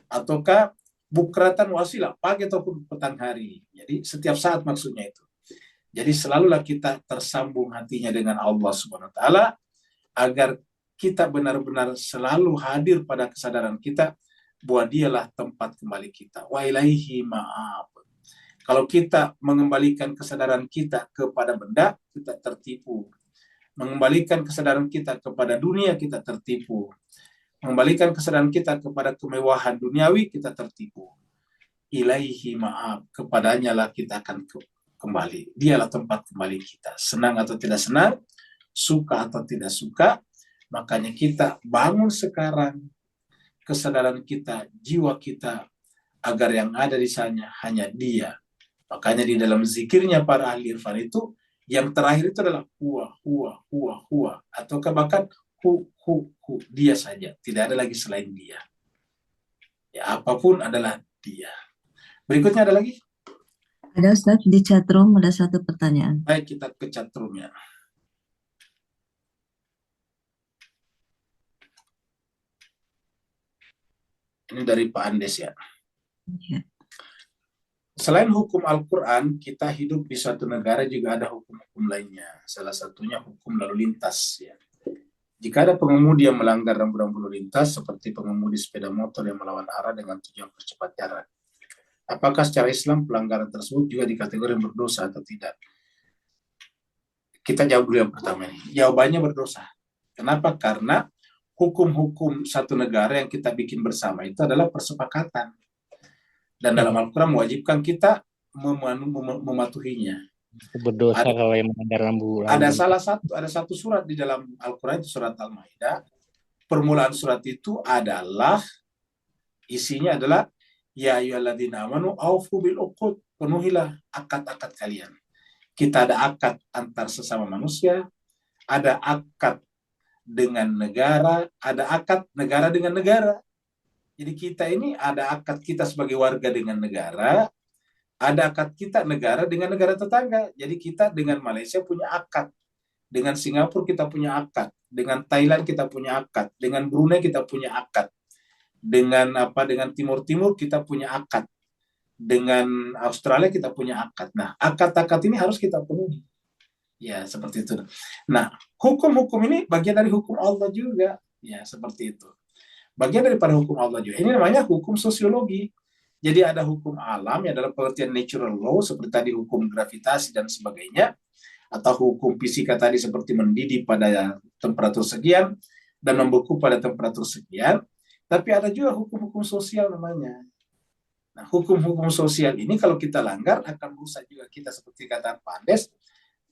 Ataukah bukratan wasila, pagi ataupun petang hari. Jadi setiap saat maksudnya itu. Jadi selalulah kita tersambung hatinya dengan Allah Subhanahu wa taala agar kita benar-benar selalu hadir pada kesadaran kita bahwa dialah tempat kembali kita. Wa ilaihi ma'ab. Kalau kita mengembalikan kesadaran kita kepada benda, kita tertipu. Mengembalikan kesadaran kita kepada dunia, kita tertipu. Mengembalikan kesadaran kita kepada kemewahan duniawi, kita tertipu. Ilaihi ma'ab. Kepadanya lah kita akan kembali. Dialah tempat kembali kita. Senang atau tidak senang, suka atau tidak suka, makanya kita bangun sekarang kesadaran kita, jiwa kita, agar yang ada di sana hanya Dia. Makanya di dalam zikirnya para ahli irfan itu, yang terakhir itu adalah huwa, atau bahkan hu, Dia saja. Tidak ada lagi selain Dia. Ya, apapun adalah Dia. Berikutnya ada lagi? Ada Ustaz, di chatroom ada satu pertanyaan. Baik, kita ke chatroomnya. Ini dari Pak Andes ya. Ya. Selain hukum Al-Quran, kita hidup di suatu negara juga ada hukum-hukum lainnya. Salah satunya hukum lalu lintas. Ya. Jika ada pengemudi yang melanggar rambu-rambu lalu lintas, seperti pengemudi sepeda motor yang melawan arah dengan tujuan percepat jarak, apakah secara Islam pelanggaran tersebut juga dikategorikan berdosa atau tidak? Kita jawab dulu yang pertama ini. Jawabannya berdosa. Kenapa? Karena hukum-hukum satu negara yang kita bikin bersama itu adalah persepakatan. Dan dalam Al-Quran mewajibkan kita mematuhinya. Berdosa kalau yang melanggar rambu. Ada satu surat di dalam Al-Quran, itu surat Al-Maidah. Permulaan surat itu adalah, isinya adalah, ya ayyuhalladzina amanu aufu bil uqud, penuhilah akad-akad kalian. Kita ada akad antar sesama manusia, ada akad dengan negara, ada akad negara dengan negara. Jadi kita ini ada akad kita sebagai warga dengan negara, ada akad kita negara dengan negara tetangga. Jadi kita dengan Malaysia punya akad, dengan Singapura kita punya akad, dengan Thailand kita punya akad, dengan Brunei kita punya akad, dengan Timur kita punya akad, dengan Australia kita punya akad. Nah, akad-akad ini harus kita penuhi. Ya, seperti itu. Nah, hukum-hukum ini bagian dari hukum Allah juga. Ya, seperti itu. Bagian daripada hukum Allah juga. Ini namanya hukum sosiologi. Jadi ada hukum alam yang dalam pengertian natural law, seperti tadi hukum gravitasi dan sebagainya, atau hukum fisika tadi seperti mendidih pada temperatur sekian dan membeku pada temperatur sekian. Tapi ada juga hukum-hukum sosial namanya. Nah, hukum-hukum sosial ini kalau kita langgar akan merusak juga kita, seperti kata Pak Andes,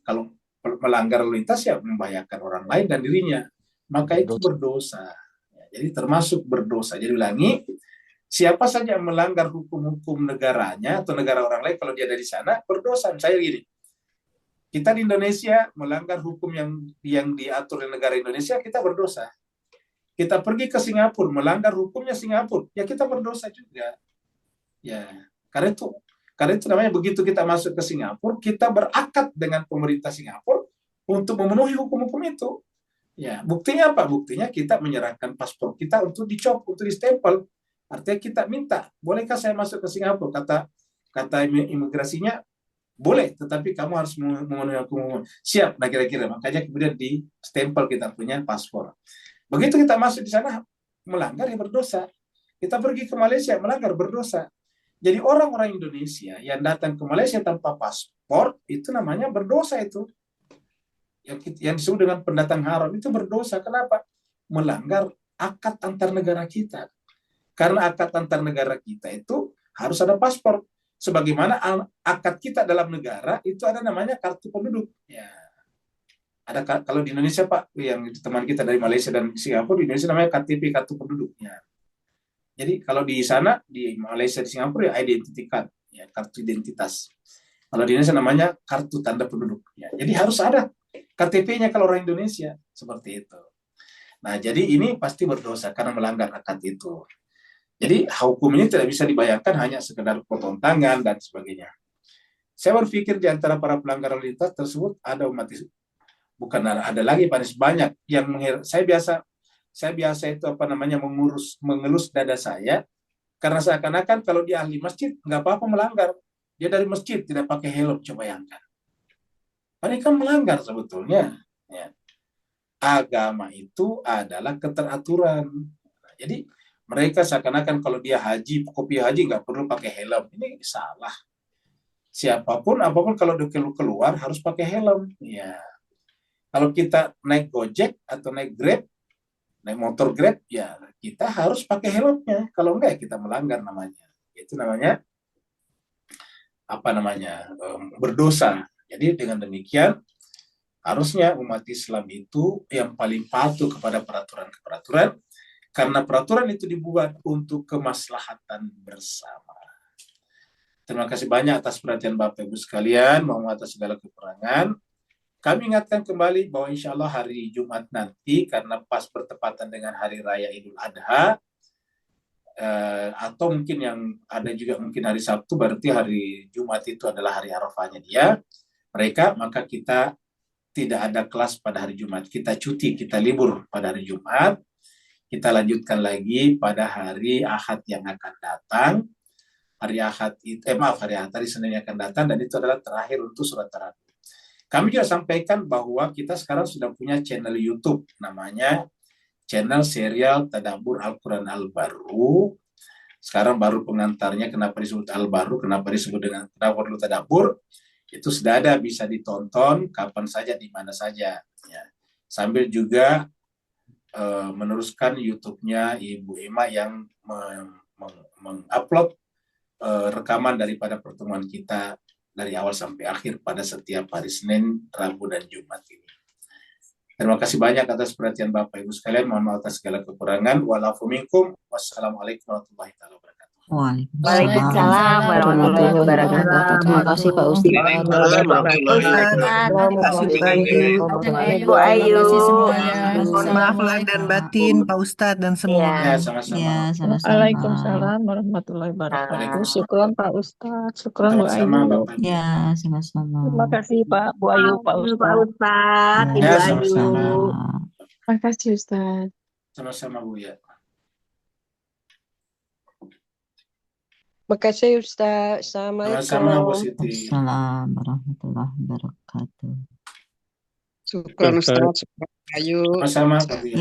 kalau melanggar lalu lintas ya membahayakan orang lain dan dirinya, maka itu berdosa. Jadi termasuk berdosa. Jadi ulangi, siapa saja yang melanggar hukum-hukum negaranya atau negara orang lain, kalau dia ada di sana, berdosa. Saya gini, kita di Indonesia melanggar hukum yang diatur di negara Indonesia, kita berdosa. Kita pergi ke Singapura, melanggar hukumnya Singapura, ya kita berdosa juga. Ya, karena itu namanya begitu kita masuk ke Singapura, kita berakad dengan pemerintah Singapura untuk memenuhi hukum-hukum itu. Ya, buktinya apa? Buktinya kita menyerahkan paspor kita untuk dicop, untuk distempel. Artinya kita minta, bolehkah saya masuk ke Singapura? Kata imigrasinya, boleh, tetapi kamu harus memenuhi hukum. Siap, nah kira-kira. Makanya kemudian di stempel kita punya paspor. Begitu kita masuk di sana, melanggar ya berdosa. Kita pergi ke Malaysia, melanggar berdosa. Jadi orang-orang Indonesia yang datang ke Malaysia tanpa paspor, itu namanya berdosa itu. Yang disebut dengan pendatang haram itu berdosa. Kenapa? Melanggar akad antar negara kita. Karena akad antar negara kita itu harus ada paspor. Sebagaimana akad kita dalam negara itu ada namanya kartu penduduk. Ya. Ada kalau di Indonesia Pak, yang teman kita dari Malaysia dan Singapura, di Indonesia namanya KTP, kartu penduduk. Ya. Jadi kalau di sana, di Malaysia, di Singapura ya identity card, ya, kartu identitas. Kalau di Indonesia namanya kartu tanda penduduk. Ya. Jadi harus ada KTP-nya kalau orang Indonesia, seperti itu. Nah, jadi ini pasti berdosa karena melanggar akad itu. Jadi hukum ini tidak bisa dibayangkan hanya sekedar potong tangan dan sebagainya. Saya berpikir di antara para pelanggar lalu lintas tersebut ada umat Islam. Bukan ada lagi banyak yang saya biasa itu mengelus dada saya Karena seakan-akan kalau dia ahli masjid, nggak apa-apa melanggar. Dia dari masjid tidak pakai helm, coba bayangkan. Mereka melanggar sebetulnya. Ya. Agama itu adalah keteraturan. Jadi mereka seakan-akan kalau dia haji, kopi haji nggak perlu pakai helm. Ini salah. Siapapun, apapun kalau udah keluar harus pakai helm. Ya. Kalau kita naik Gojek atau naik Grab, naik motor Grab, ya kita harus pakai helmnya. Kalau enggak, kita melanggar namanya. Itu namanya berdosa. Jadi dengan demikian harusnya umat Islam itu yang paling patuh kepada peraturan-peraturan, karena peraturan itu dibuat untuk kemaslahatan bersama. Terima kasih banyak atas perhatian Bapak Ibu sekalian, mohon atas segala kekurangan. Kami ingatkan kembali bahwa insya Allah hari Jumat nanti, karena pas bertepatan dengan Hari Raya Idul Adha, atau mungkin yang ada juga mungkin hari Sabtu, berarti hari Jumat itu adalah hari Arafahnya dia, maka kita tidak ada kelas pada hari Jumat. Kita cuti, kita libur pada hari Jumat. Kita lanjutkan lagi pada hari Ahad yang akan datang. Hari Senin yang akan datang, dan itu adalah terakhir untuk surat Ar-Ra'd. Kami juga sampaikan bahwa kita sekarang sudah punya channel YouTube, namanya channel serial Tadabbur Al-Quran Al-Baru. Sekarang baru pengantarnya, kenapa disebut Al-Baru, kenapa disebut dengan Tadabbur Tadabbur, itu sudah ada, bisa ditonton kapan saja, di mana saja. Ya. Sambil juga meneruskan YouTube-nya Ibu Ema yang mengupload rekaman daripada pertemuan kita dari awal sampai akhir pada setiap hari Senin, Rabu, dan Jumat ini. Terima kasih banyak atas perhatian Bapak Ibu sekalian. Mohon maaf atas segala kekurangan. Wa'alaikum minkum. Wassalamualaikum warahmatullahi wabarakatuh. Waalaikumsalam warahmatullahi wabarakatuh. Terima kasih Pak Ustadz. Ibu Ayu. Mohon maaf lahir dan batin Pak Ustadz dan semua. Ya, sama-sama. Ya, sama-sama. Waalaikumsalam warahmatullahi wabarakatuh. Syukron Pak Ustadz. Syukron Bu Ayu. Sama-sama Bapak Ibu. Ya, sama-sama. Terima kasih Pak Bu Ayu, Pak Pak Ustadz. Ustadz, Ya, Ibu Ayu. sama-sama. Terima kasih Ustadz. Sama-sama Bu ya. Makasih Ustaz. Assalamualaikum. Sama-sama Bu Siti. Assalamualaikum warahmatullahi wabarakatuh. Syukran Ustaz. Ayu. Sama-sama Pak Bu ya.